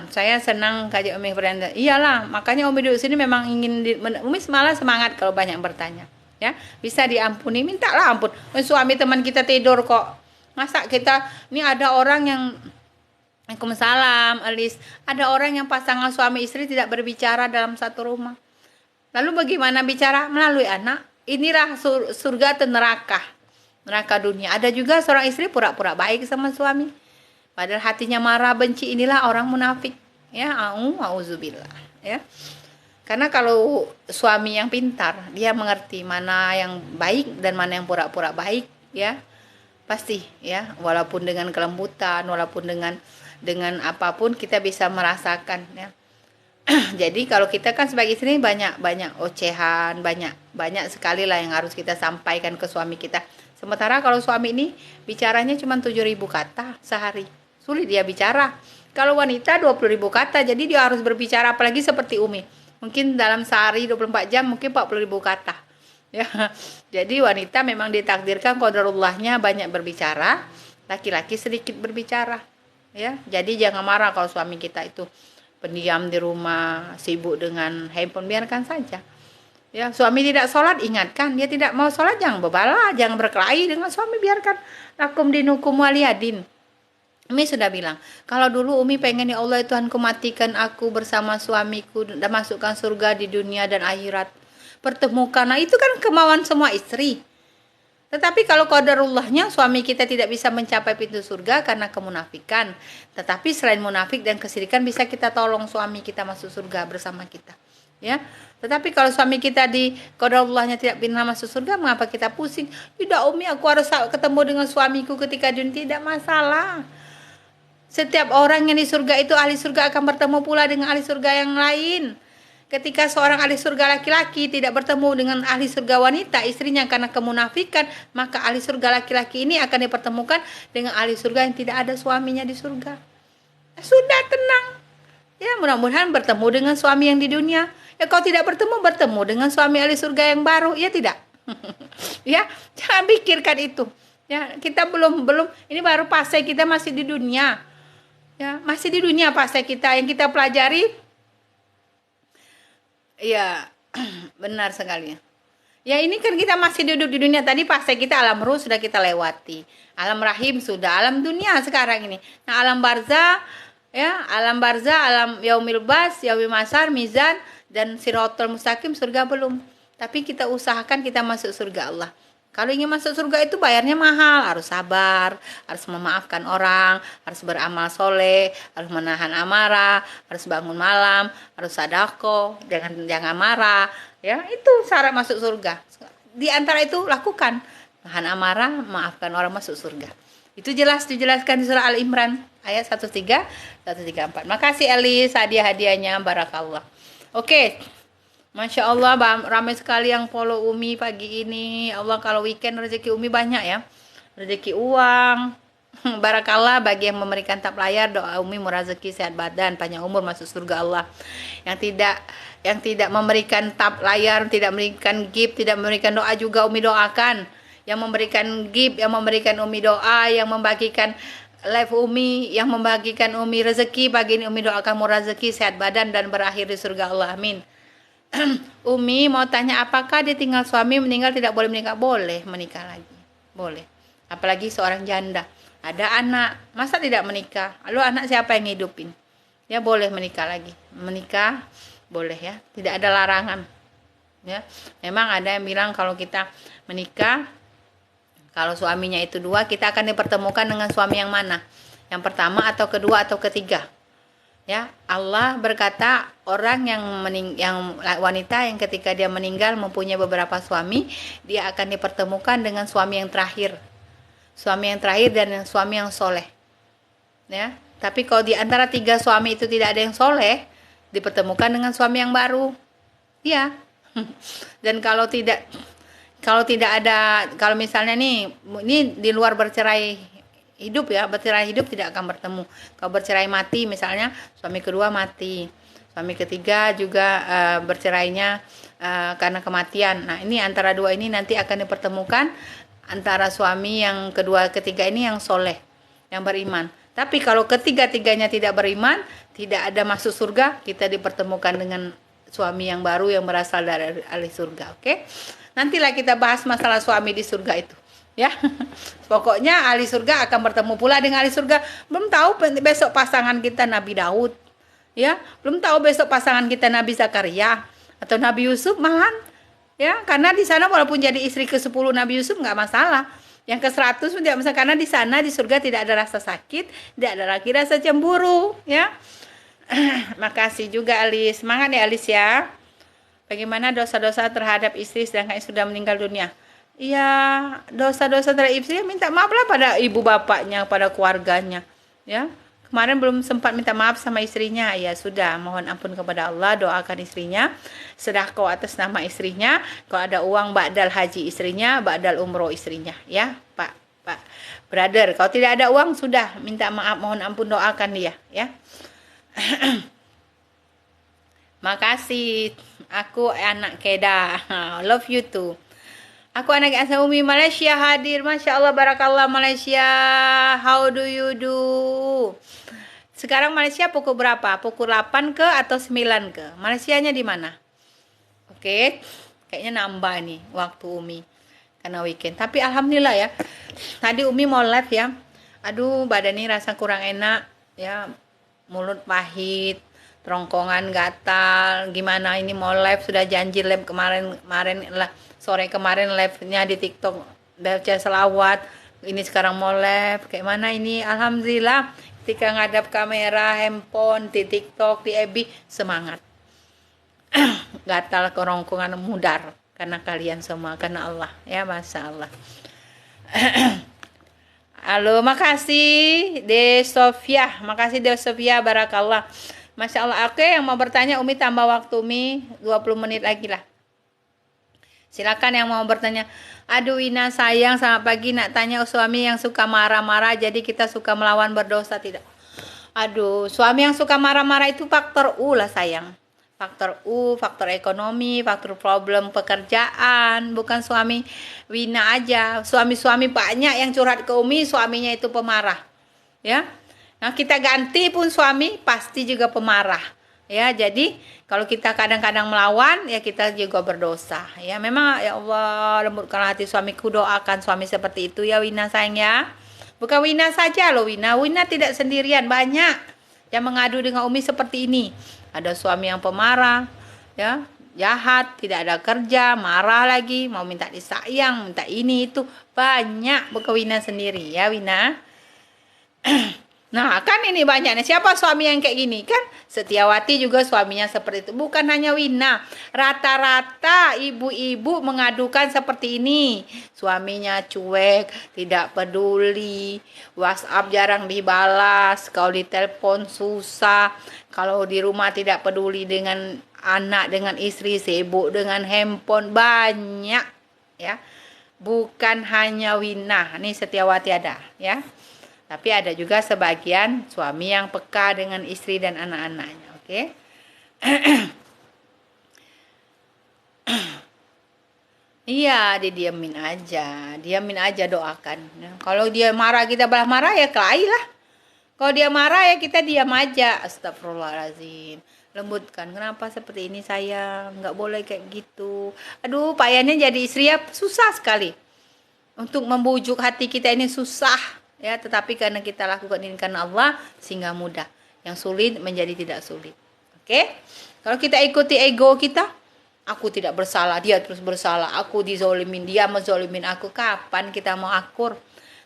Saya senang kajian Umi beranda. Iyalah, makanya Umi duduk sini memang ingin Umi malah semangat kalau banyak bertanya. Ya, bisa diampuni, mintalah ampun. Suami teman kita tidur kok. Masa kita ini ada orang yang Waalaikumsalam, Alis. Ada orang yang pasangan suami istri tidak berbicara dalam satu rumah. Lalu bagaimana bicara? Melalui anak. Inilah surga atau neraka. Neraka dunia. Ada juga seorang istri pura-pura baik sama suami, padahal hatinya marah, benci. Inilah orang munafik. Ya, auzubillah. Ya. Karena kalau suami yang pintar, dia mengerti mana yang baik dan mana yang pura-pura baik, ya. Pasti, ya. Walaupun dengan kelembutan, walaupun dengan apapun kita bisa merasakan, ya. Jadi kalau kita kan sebagai istri banyak ocehan, banyak sekali lah yang harus kita sampaikan ke suami kita. Sementara kalau suami ini bicaranya cuma 7.000 kata sehari. Sulit dia bicara. Kalau wanita 20.000 kata, jadi dia harus berbicara, apalagi seperti Umi. Mungkin dalam sehari 24 jam mungkin 40.000 kata. Ya. Jadi wanita memang ditakdirkan qadarullahnya banyak berbicara, laki-laki sedikit berbicara. Ya. Jadi jangan marah kalau suami kita itu pendiam di rumah, sibuk dengan handphone, biarkan saja. Ya, suami tidak sholat, ingatkan. Dia tidak mau sholat, jangan berbala, jangan berkelahi dengan suami, biarkan. Lakum dinukum waliyadin. Umi sudah bilang, kalau dulu Umi pengen, ya Allah Tuhanku, matikan aku bersama suamiku dan masukkan surga di dunia dan akhirat. Pertemukan. Nah, itu kan kemauan semua istri. Tetapi kalau qadarullahnya suami kita tidak bisa mencapai pintu surga karena kemunafikan. Tetapi selain munafik dan kesyirikan bisa kita tolong suami kita masuk surga bersama kita. Ya. Tetapi kalau suami kita di qadarullahnya tidak pernah masuk surga, mengapa kita pusing? Tidak Umi, aku harus ketemu dengan suamiku ketika dunia. Tidak masalah. Setiap orang yang di surga itu ahli surga akan bertemu pula dengan ahli surga yang lain. ketika seorang ahli surga laki-laki tidak bertemu dengan ahli surga wanita, istrinya, karena kemunafikan, maka ahli surga laki-laki ini akan dipertemukan dengan ahli surga yang tidak ada suaminya di surga. Sudah tenang. Ya, mudah-mudahan bertemu dengan suami yang di dunia. Ya, kalau tidak bertemu dengan suami ahli surga yang baru, ya tidak. Ya, jangan pikirkan itu. Ya, kita belum ini baru fase kita masih di dunia. Ya, masih di dunia fase kita yang kita pelajari. Iya, benar sekali. Ya, ini kan kita masih duduk di dunia. Tadi fase kita alam ruh sudah kita lewati. Alam rahim sudah, alam dunia sekarang ini. Nah, alam barzah, ya, alam barzah, alam yaumil bas, yaumil masar, mizan, dan siratal mustaqim, surga belum. Tapi kita usahakan kita masuk surga Allah. Kalau ingin masuk surga itu bayarnya mahal, harus sabar, harus memaafkan orang, harus beramal soleh, harus menahan amarah, harus bangun malam, harus sedekah, jangan marah. Ya, itu syarat masuk surga. Di antara itu lakukan, tahan amarah, maafkan orang, masuk surga. Itu jelas dijelaskan di surah Al-Imran ayat 134. Makasih Elis hadiah-hadiahnya, barakallah. Oke. Masya Allah, ramai sekali yang follow Umi pagi ini. Allah, kalau weekend rezeki Umi banyak ya. Rezeki uang. Barakallah bagi yang memberikan tab layar, doa Umi murah rezeki, sehat badan, panjang umur, masuk surga Allah. Yang tidak memberikan tab layar, tidak memberikan gift, tidak memberikan doa juga Umi doakan. Yang memberikan gift, yang memberikan Umi doa, yang membagikan live Umi, yang membagikan Umi rezeki, pagi ini Umi doakan murah rezeki, sehat badan, dan berakhir di surga Allah. Amin. Umi mau tanya, apakah ditinggal suami meninggal tidak boleh menikah? Boleh menikah lagi, boleh. Apalagi seorang janda, ada anak, masa tidak menikah? Lalu anak siapa yang hidupin? Ya boleh menikah lagi, menikah boleh ya, tidak ada larangan. Ya, memang ada yang bilang kalau kita menikah, kalau suaminya itu dua, kita akan dipertemukan dengan suami yang mana? Yang pertama atau kedua atau ketiga? Ya, Allah berkata orang yang wanita yang ketika dia meninggal mempunyai beberapa suami, dia akan dipertemukan dengan suami yang terakhir. Suami yang terakhir dan suami yang soleh. Ya, tapi kalau di antara 3 suami itu tidak ada yang soleh, dipertemukan dengan suami yang baru. Ya. Dan kalau misalnya ini di luar bercerai hidup ya, bercerai hidup tidak akan bertemu. Kalau bercerai mati misalnya, suami kedua mati, suami ketiga juga bercerainya karena kematian. Nah, ini antara dua ini nanti akan dipertemukan antara suami yang kedua ketiga ini yang soleh, yang beriman. Tapi kalau ketiga-tiganya tidak beriman, tidak ada masuk surga, kita dipertemukan dengan suami yang baru yang berasal dari ahli surga. Oke? Nantilah kita bahas masalah suami di surga itu. Ya, pokoknya ahli surga akan bertemu pula dengan ahli surga. Belum tahu besok pasangan kita Nabi Daud, ya, belum tahu besok pasangan kita Nabi Zakaria atau Nabi Yusuf malahan, ya, karena di sana walaupun jadi istri ke-10 Nabi Yusuf nggak masalah, yang ke-100 tidak masalah, karena di sana di surga tidak ada rasa sakit, tidak ada lagi rasa cemburu, ya. Makasih juga Alis, semangat ya Alis ya. Bagaimana dosa-dosa terhadap istri sedangkan sudah meninggal dunia? Ya, dosa-dosa terhadap istri minta maaf lah pada ibu bapaknya, pada keluarganya. Ya, kemarin belum sempat minta maaf sama istrinya. Ya sudah, mohon ampun kepada Allah, doakan istrinya, sedekah atas nama istrinya. Kalau ada uang ba'dal haji istrinya, ba'dal umroh istrinya. Ya, Pak brother. Kalau tidak ada uang sudah minta maaf, mohon ampun, doakan dia. Ya. Makasih. Aku anak Kedah. Love you too. Aku anak asal Umi Malaysia hadir. Masya Allah, barakallah Malaysia. How do you do? Sekarang Malaysia pukul berapa? Pukul 8 ke atau 9 ke? Malaysianya di mana? Oke. Kayaknya nambah nih waktu Umi. Karena weekend. Tapi alhamdulillah ya. Tadi Umi mau live ya. Aduh, badan ini rasa kurang enak. Ya, mulut pahit. Terongkongan gatal. Gimana ini mau live? Sudah janji live kemarin lah. Sore kemarin live-nya di TikTok baca selawat, ini sekarang mau live, kayak mana ini? Alhamdulillah, ketika ngadap kamera, handphone, di TikTok, di FB, semangat. Gatal kerongkongan mudar, karena kalian semua, karena Allah, ya Masya Allah. Halo, makasih De Sofia, barakallah. Masya Allah. Oke, yang mau bertanya Umi tambah waktu Umi 20 menit lagi lah. Silakan yang mau bertanya. Aduh Wina sayang, selamat pagi, nak tanya suami yang suka marah-marah jadi kita suka melawan berdosa tidak? Aduh, suami yang suka marah-marah itu faktor U lah sayang. Faktor U, faktor ekonomi, faktor problem pekerjaan, bukan suami Wina aja. Suami-suami banyak yang curhat ke Umi, suaminya itu pemarah. Ya. Nah, kita ganti pun suami pasti juga pemarah. Ya, jadi kalau kita kadang-kadang melawan, ya kita juga berdosa. Ya, memang ya Allah lembutkanlah hati suamiku, doakan suami seperti itu ya Wina sayang ya. Bukan Wina saja loh Wina. Wina tidak sendirian, banyak yang mengadu dengan Umi seperti ini. Ada suami yang pemarah, ya, jahat, tidak ada kerja, marah lagi, mau minta disayang, minta ini itu, banyak, bukan Wina sendiri ya Wina. Nah, kan ini banyaknya. Siapa suami yang kayak gini? Kan Setiawati juga suaminya seperti itu. Bukan hanya Wina. Rata-rata ibu-ibu mengadukan seperti ini. Suaminya cuek, tidak peduli. WhatsApp jarang dibalas. Kalau ditelepon susah. Kalau di rumah tidak peduli dengan anak, dengan istri, sibuk dengan handphone. Banyak. Ya. Bukan hanya Wina. Ini Setiawati ada. Ya. Tapi ada juga sebagian suami yang peka dengan istri dan anak-anaknya. Oke. Iya, didiamin aja. Diamin aja, doakan. Ya, kalau dia marah, kita balas marah ya kelahi lah. Kalau dia marah ya kita diam aja. Astagfirullahaladzim. Lembutkan. Kenapa seperti ini sayang? Nggak boleh kayak gitu. Aduh, payahnya jadi istri ya susah sekali. Untuk membujuk hati kita ini susah. Ya, tetapi karena kita lakukan ini karena Allah sehingga mudah. Yang sulit menjadi tidak sulit. Oke? Kalau kita ikuti ego kita, aku tidak bersalah, dia terus bersalah, aku dizolimin, dia menzolimin aku. Kapan kita mau akur?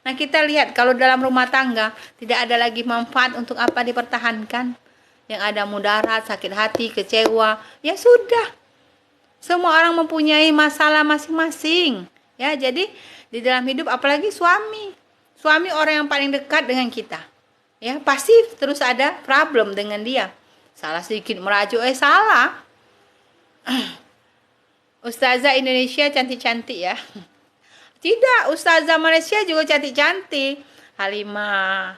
Nah, kita lihat kalau dalam rumah tangga tidak ada lagi manfaat, untuk apa dipertahankan? Yang ada mudarat, sakit hati, kecewa, ya sudah. Semua orang mempunyai masalah masing-masing. Ya, jadi di dalam hidup apalagi suami. Suami orang yang paling dekat dengan kita. Ya, pasti terus ada problem dengan dia. Salah sedikit merajuk, salah. Ustazah Indonesia cantik-cantik ya. Tidak, Ustazah Malaysia juga cantik-cantik. Halimah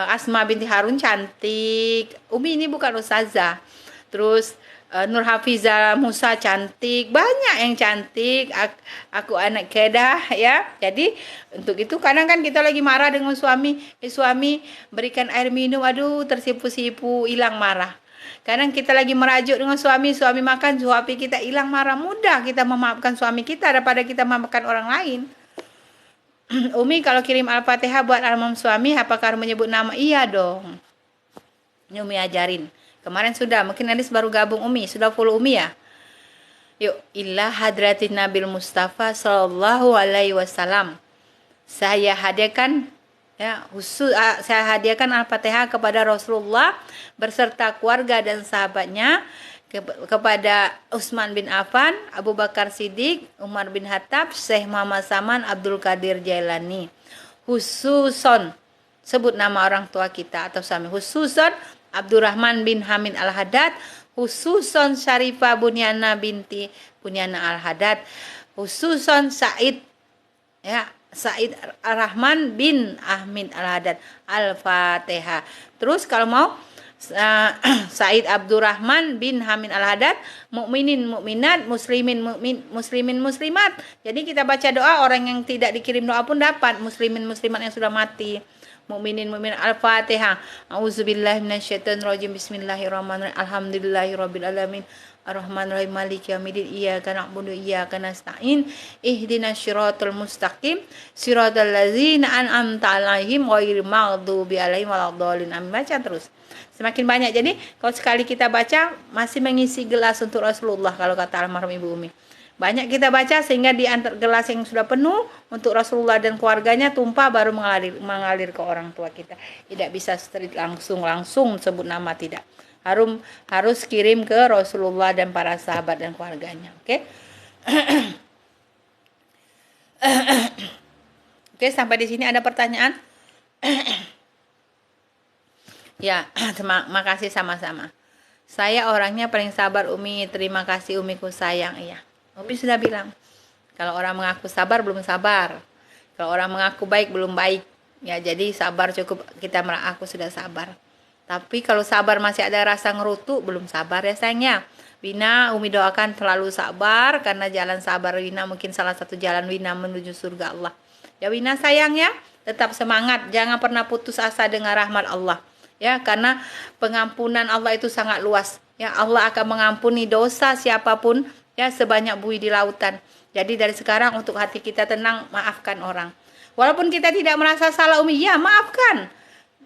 Asma binti Harun cantik. Umi ini bukan Ustazah. Terus Nur Hafiza Musa cantik, banyak yang cantik. Aku anak Kedah ya. Jadi untuk itu kadang kan kita lagi marah dengan suami, suami berikan air minum, aduh tersipu-sipu, hilang marah. Kadang kita lagi merajuk dengan suami, suami makan, suami kita hilang marah. Mudah kita memaafkan suami kita daripada kita memaafkan orang lain. Umi kalau kirim Al-Fatihah buat almarhum suami, apakah menyebut nama? Iya dong. Ini Umi ajarin. Kemarin sudah, mungkin Anis baru gabung Umi, sudah follow Umi ya. Yuk, illa hadratin Nabil Mustafa sallallahu alaihi wasallam. Saya hadiahkan saya hadiahkan Al-Fatihah kepada Rasulullah beserta keluarga dan sahabatnya, kepada Utsman bin Affan, Abu Bakar Siddiq, Umar bin Khattab, Syekh Muhammad Saman, Abdul Qadir Jailani. Khususon, sebut nama orang tua kita atau suami. Khususon Abdurrahman bin Hamid Al-Haddad, khususon Syarifah Bunyana binti Bunyana Al-Haddad, khususon Said Rahman bin Ahmid Al-Haddad. Al-Fatihah. Terus kalau mau Said Abdurrahman bin Hamid Al-Haddad, mukminin mukminat, muslimin muslimat. Jadi kita baca doa, orang yang tidak dikirim doa pun dapat, muslimin muslimat yang sudah mati. Mukminin mukminat. Al-Fatihah. A'udzubillahi minasyaitonirrajim. Bismillahirrahmanirrahim. Alhamdulillahirabbil alamin. Ar-Rahmanir-Rahim. Maliki yaumiddin. Iyyaka na'budu wa iyyaka nasta'in. Ihdinas siratal mustaqim. Siratal ladzina an'amta 'alaihim ghairil maghdubi 'alaihim waladdallin. Amin. Baca terus. Semakin banyak. Jadi kalau sekali kita baca masih mengisi gelas untuk Rasulullah, kalau kata almarhum Ibu Umi. Banyak kita baca sehingga di antar gelas yang sudah penuh untuk Rasulullah dan keluarganya tumpah, baru mengalir ke orang tua kita. Tidak bisa straight langsung sebut nama, tidak. Harus kirim ke Rasulullah dan para sahabat dan keluarganya. Oke? Oke, sampai di sini ada pertanyaan? Ya, terima kasih sama-sama. Saya orangnya paling sabar Umi, terima kasih Umiku sayang. Iya, Umi sudah bilang, kalau orang mengaku sabar belum sabar. Kalau orang mengaku baik belum baik. Ya, jadi sabar cukup kita aku sudah sabar. Tapi kalau sabar masih ada rasa ngerutu, belum sabar ya sayangnya. Wina, Umi doakan selalu sabar, karena jalan sabar Wina mungkin salah satu jalan Wina menuju surga Allah. Ya Wina sayangnya, tetap semangat, jangan pernah putus asa dengan rahmat Allah. Ya, karena pengampunan Allah itu sangat luas. Ya, Allah akan mengampuni dosa siapapun ya sebanyak buih di lautan. Jadi dari sekarang untuk hati kita tenang, maafkan orang. Walaupun kita tidak merasa salah Umi, ya maafkan.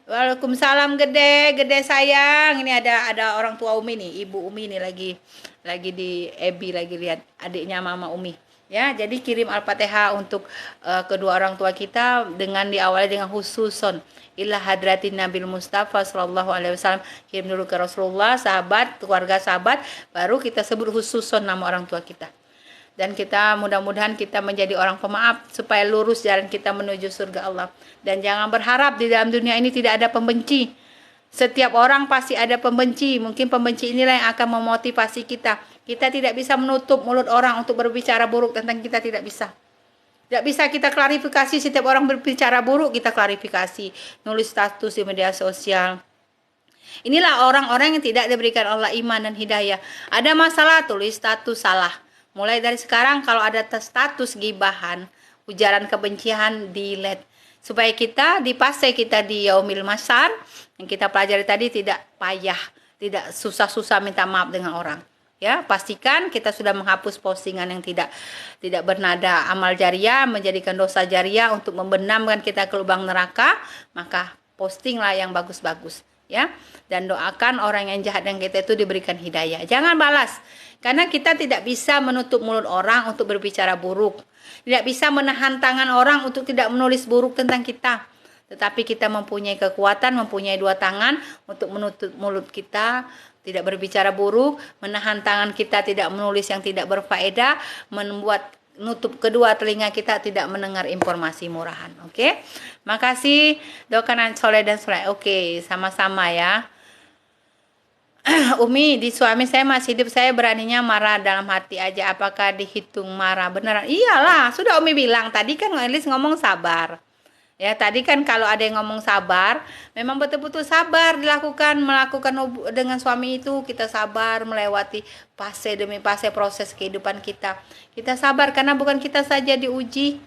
Waalaikumsalam gede sayang. Ini ada orang tua Umi nih, Ibu Umi nih lagi di Ebi lagi lihat adiknya Mama Umi. Ya, jadi kirim Al-Fatihah untuk kedua orang tua kita dengan diawali dengan khususon ila hadratin Nabil Mustafa sallallahu alaihi wasallam. Kirim dulu ke Rasulullah, sahabat, keluarga sahabat, baru kita sebut khususon nama orang tua kita. Dan kita mudah-mudahan kita menjadi orang pemaaf supaya lurus jalan kita menuju surga Allah. Dan jangan berharap di dalam dunia ini tidak ada pembenci. Setiap orang pasti ada pembenci. Mungkin pembenci inilah yang akan memotivasi kita. Kita tidak bisa menutup mulut orang untuk berbicara buruk tentang kita, tidak bisa. Tidak bisa kita klarifikasi setiap orang berbicara buruk, kita klarifikasi. Nulis status di media sosial. Inilah orang-orang yang tidak diberikan Allah iman dan hidayah. Ada masalah, tulis status salah. Mulai dari sekarang kalau ada status gibahan, ujaran kebencian, delete. Supaya kita di fase kita di yaumil masyar, yang kita pelajari tadi tidak payah, tidak susah-susah minta maaf dengan orang. Ya, pastikan kita sudah menghapus postingan yang tidak bernada amal jariah, menjadikan dosa jariah untuk membenamkan kita ke lubang neraka, maka postinglah yang bagus-bagus. Ya, dan doakan orang yang jahat dengan kita itu diberikan hidayah. Jangan balas, karena kita tidak bisa menutup mulut orang untuk berbicara buruk, tidak bisa menahan tangan orang untuk tidak menulis buruk tentang kita. Tetapi kita mempunyai kekuatan, mempunyai dua tangan untuk menutup mulut kita, tidak berbicara buruk, menahan tangan kita tidak menulis yang tidak berfaedah, membuat nutup kedua telinga kita tidak mendengar informasi murahan. Oke? Makasih doakan soleh dan soleh. Oke, sama-sama ya. Umi, di suami saya masih hidup, saya beraninya marah dalam hati aja. Apakah dihitung marah? Beneran? Iyalah, sudah Umi bilang. Tadi kan Elis ngomong sabar. Ya, tadi kan kalau ada yang ngomong sabar, memang betul-betul sabar melakukan dengan suami itu, kita sabar melewati fase demi fase proses kehidupan kita. Kita sabar karena bukan kita saja diuji,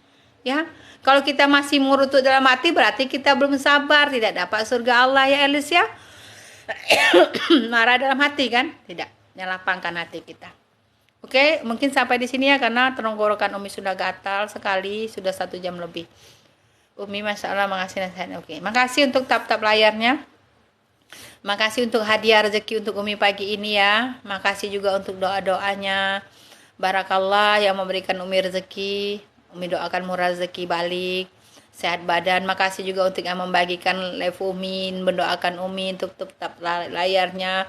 ya. Kalau kita masih mengurutu dalam hati berarti kita belum sabar, tidak dapat surga Allah ya Elis ya. Marah dalam hati kan? Tidak, lapangkan hati kita. Oke, mungkin sampai di sini ya karena tenggorokan Umi sudah gatal sekali, sudah 1 jam lebih. Umi Masya Allah mengasih nasihat. Oke, makasih untuk tap-tap layarnya. Makasih untuk hadiah rezeki untuk Umi pagi ini ya. Makasih juga untuk doa-doanya. Barakallah yang memberikan Umi rezeki. Umi doakan murah rezeki balik, sehat badan. Makasih juga untuk yang membagikan live Umi, mendoakan Umi untuk tap-tap layarnya.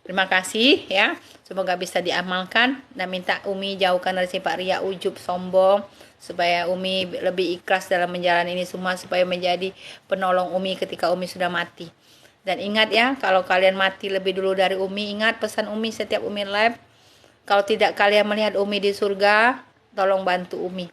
Terima kasih ya. Semoga bisa diamalkan dan minta Umi jauhkan dari sifat riya, ujub, sombong, supaya Umi lebih ikhlas dalam menjalani ini semua, supaya menjadi penolong Umi ketika Umi sudah mati. Dan ingat ya, kalau kalian mati lebih dulu dari Umi, ingat pesan Umi setiap Umi live, kalau tidak kalian melihat Umi di surga, tolong bantu Umi,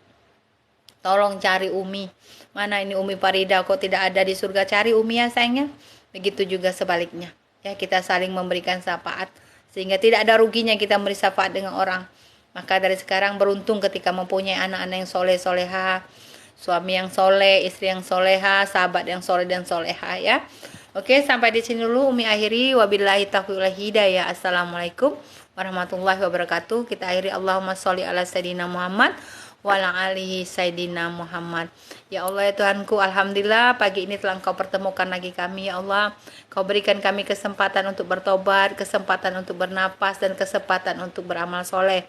tolong cari Umi. Mana ini Umi Farida kok tidak ada di surga, cari Umi ya sayangnya. Begitu juga sebaliknya ya, kita saling memberikan syafaat sehingga tidak ada ruginya kita memberi syafaat dengan orang. Maka dari sekarang beruntung ketika mempunyai anak-anak yang soleh soleha, suami yang soleh, istri yang soleha, sahabat yang soleh dan soleha ya. Oke, sampai di sini dulu Umi akhiri. Wabillahi taufiq wal hidayah. Assalamualaikum warahmatullahi wabarakatuh. Kita akhiri Allahumma sholli ala sayyidina Muhammad wa ala alihi sayyidina Muhammad. Ya Allah ya Tuhanku, alhamdulillah pagi ini telah Engkau pertemukan lagi kami ya Allah. Kau berikan kami kesempatan untuk bertobat, kesempatan untuk bernapas, dan kesempatan untuk beramal soleh.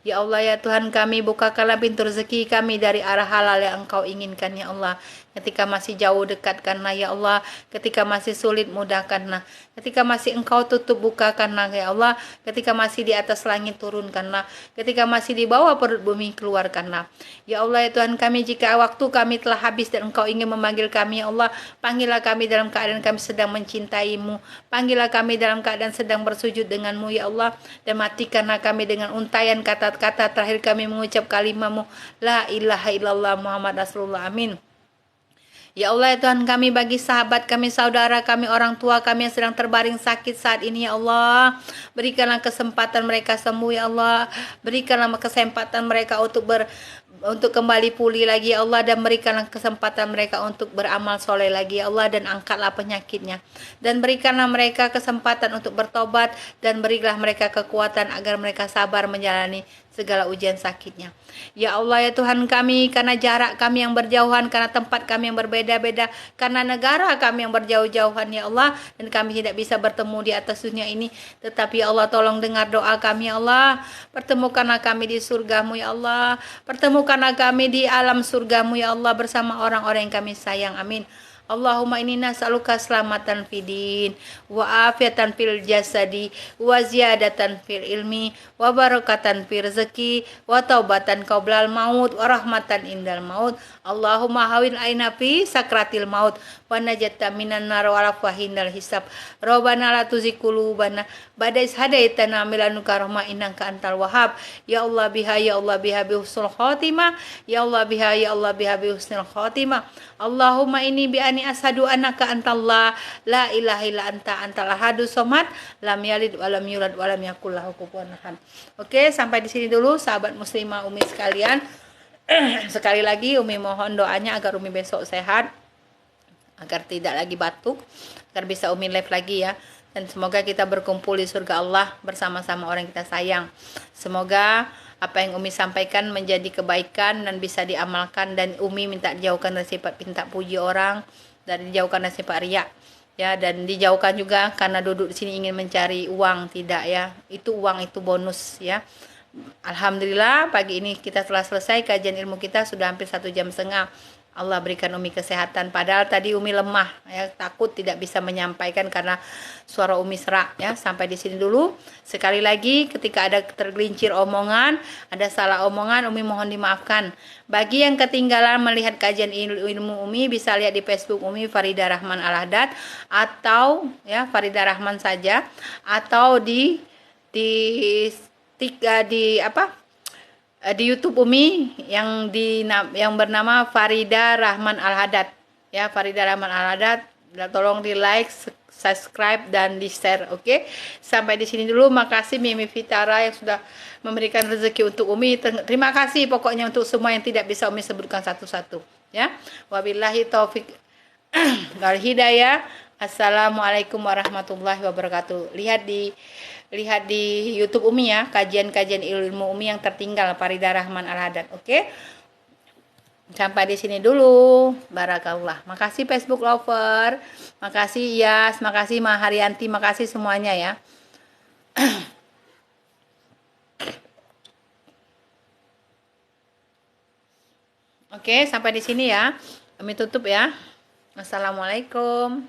Ya Allah ya Tuhan kami, bukakanlah pintu rezeki kami dari arah halal yang Engkau inginkan ya Allah. ketika masih jauh dekatkanlah ya Allah, ketika masih sulit mudahkanlah, ketika masih Engkau tutup bukakanlah ya Allah, ketika masih di atas langit turunkanlah, ketika masih di bawah perut bumi keluarkanlah. Ya Allah ya Tuhan kami, jika waktu kami telah habis dan Engkau ingin memanggil kami ya Allah, panggillah kami dalam keadaan kami sedang mencintaimu, panggillah kami dalam keadaan sedang bersujud denganmu ya Allah, dan matikanlah kami dengan untayan kata-kata terakhir kami mengucap kalimatmu la ilaha illallah Muhammad Rasulullah. Amin. Ya Allah ya Tuhan kami, bagi sahabat kami, saudara kami, orang tua kami yang sedang terbaring sakit saat ini ya Allah, berikanlah kesempatan mereka sembuh ya Allah, berikanlah kesempatan mereka untuk kembali pulih lagi ya Allah, dan berikanlah kesempatan mereka untuk beramal soleh lagi ya Allah, dan angkatlah penyakitnya, dan berikanlah mereka kesempatan untuk bertobat, dan berilah mereka kekuatan agar mereka sabar menjalani segala ujian sakitnya. Ya Allah ya Tuhan kami, karena jarak kami yang berjauhan, karena tempat kami yang berbeda-beda, karena negara kami yang berjauh-jauhan ya Allah, dan kami tidak bisa bertemu di atas dunia ini, tetapi ya Allah tolong dengar doa kami ya Allah, pertemukanlah kami di surgamu ya Allah, pertemukanlah kami di alam surgamu ya Allah bersama orang-orang yang kami sayang. Amin. Allahumma inni nas'aluka selamatan fidin wa afiatan fil jasadi wa ziyadatan fil ilmi wa barakatan fil rezeki wa taubatan qablal maut wa rahmatan indal maut. Allahumma hawin aina fi sakratil maut wa najata minan nar wa rafahinal hisab. Rabbana la tuzigh qulubana ba'da idh hadaitana wa hab lana min rahmah innaka antal wahhab. Ya Allah biha ya Allah biha bi husnul khatimah, ya Allah biha ya Allah biha bi husnul khatimah. Allahumma inni bi ani ashadu annaka antallah la ilaha illa anta antal ahadus somad lam yalid walam yulad walam yakul lahu kufuwan ahad. Oke, sampai di sini dulu sahabat muslimah Umi sekalian. Sekali lagi Umi mohon doanya agar Umi besok sehat, agar tidak lagi batuk, agar bisa Umi live lagi ya. Dan semoga kita berkumpul di surga Allah bersama-sama orang kita sayang. Semoga apa yang Umi sampaikan menjadi kebaikan dan bisa diamalkan, dan Umi minta dijauhkan dari sifat minta puji orang, dan dijauhkan dari sifat riak ya, dan dijauhkan juga karena duduk di sini ingin mencari uang, tidak ya, itu uang itu bonus ya. Alhamdulillah pagi ini kita telah selesai kajian ilmu kita, sudah hampir 1,5 jam. Allah berikan Umi kesehatan, padahal tadi Umi lemah ya, takut tidak bisa menyampaikan karena suara Umi serak ya. Sampai di sini dulu. Sekali lagi ketika ada tergelincir omongan, ada salah omongan, Umi mohon dimaafkan. Bagi yang ketinggalan melihat kajian ilmu Umi, bisa lihat di Facebook Umi Farida Rahman Al-Haddad, atau ya Farida Rahman saja, atau di YouTube Umi yang bernama Farida Rahman Al-Haddad ya, Farida Rahman Al-Haddad. Tolong di like, subscribe, dan di share. Oke, sampai di sini dulu. Makasih Mimi Fitara yang sudah memberikan rezeki untuk Umi. Terima kasih pokoknya untuk semua yang tidak bisa Umi sebutkan satu-satu ya. Wabillahi taufik wal hidayah. Assalamualaikum warahmatullahi wabarakatuh. Lihat di YouTube Umi ya, kajian-kajian ilmu Umi yang tertinggal, Farida Rahman Al-Haddad. Oke. Sampai di sini dulu. Barakallah. Makasih Facebook lover. Makasih Iyas, makasih Maharyanti, makasih semuanya ya. Oke, sampai di sini ya. Kami tutup ya. Wassalamualaikum.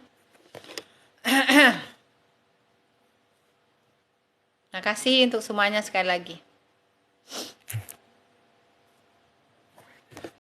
Terima kasih untuk semuanya sekali lagi.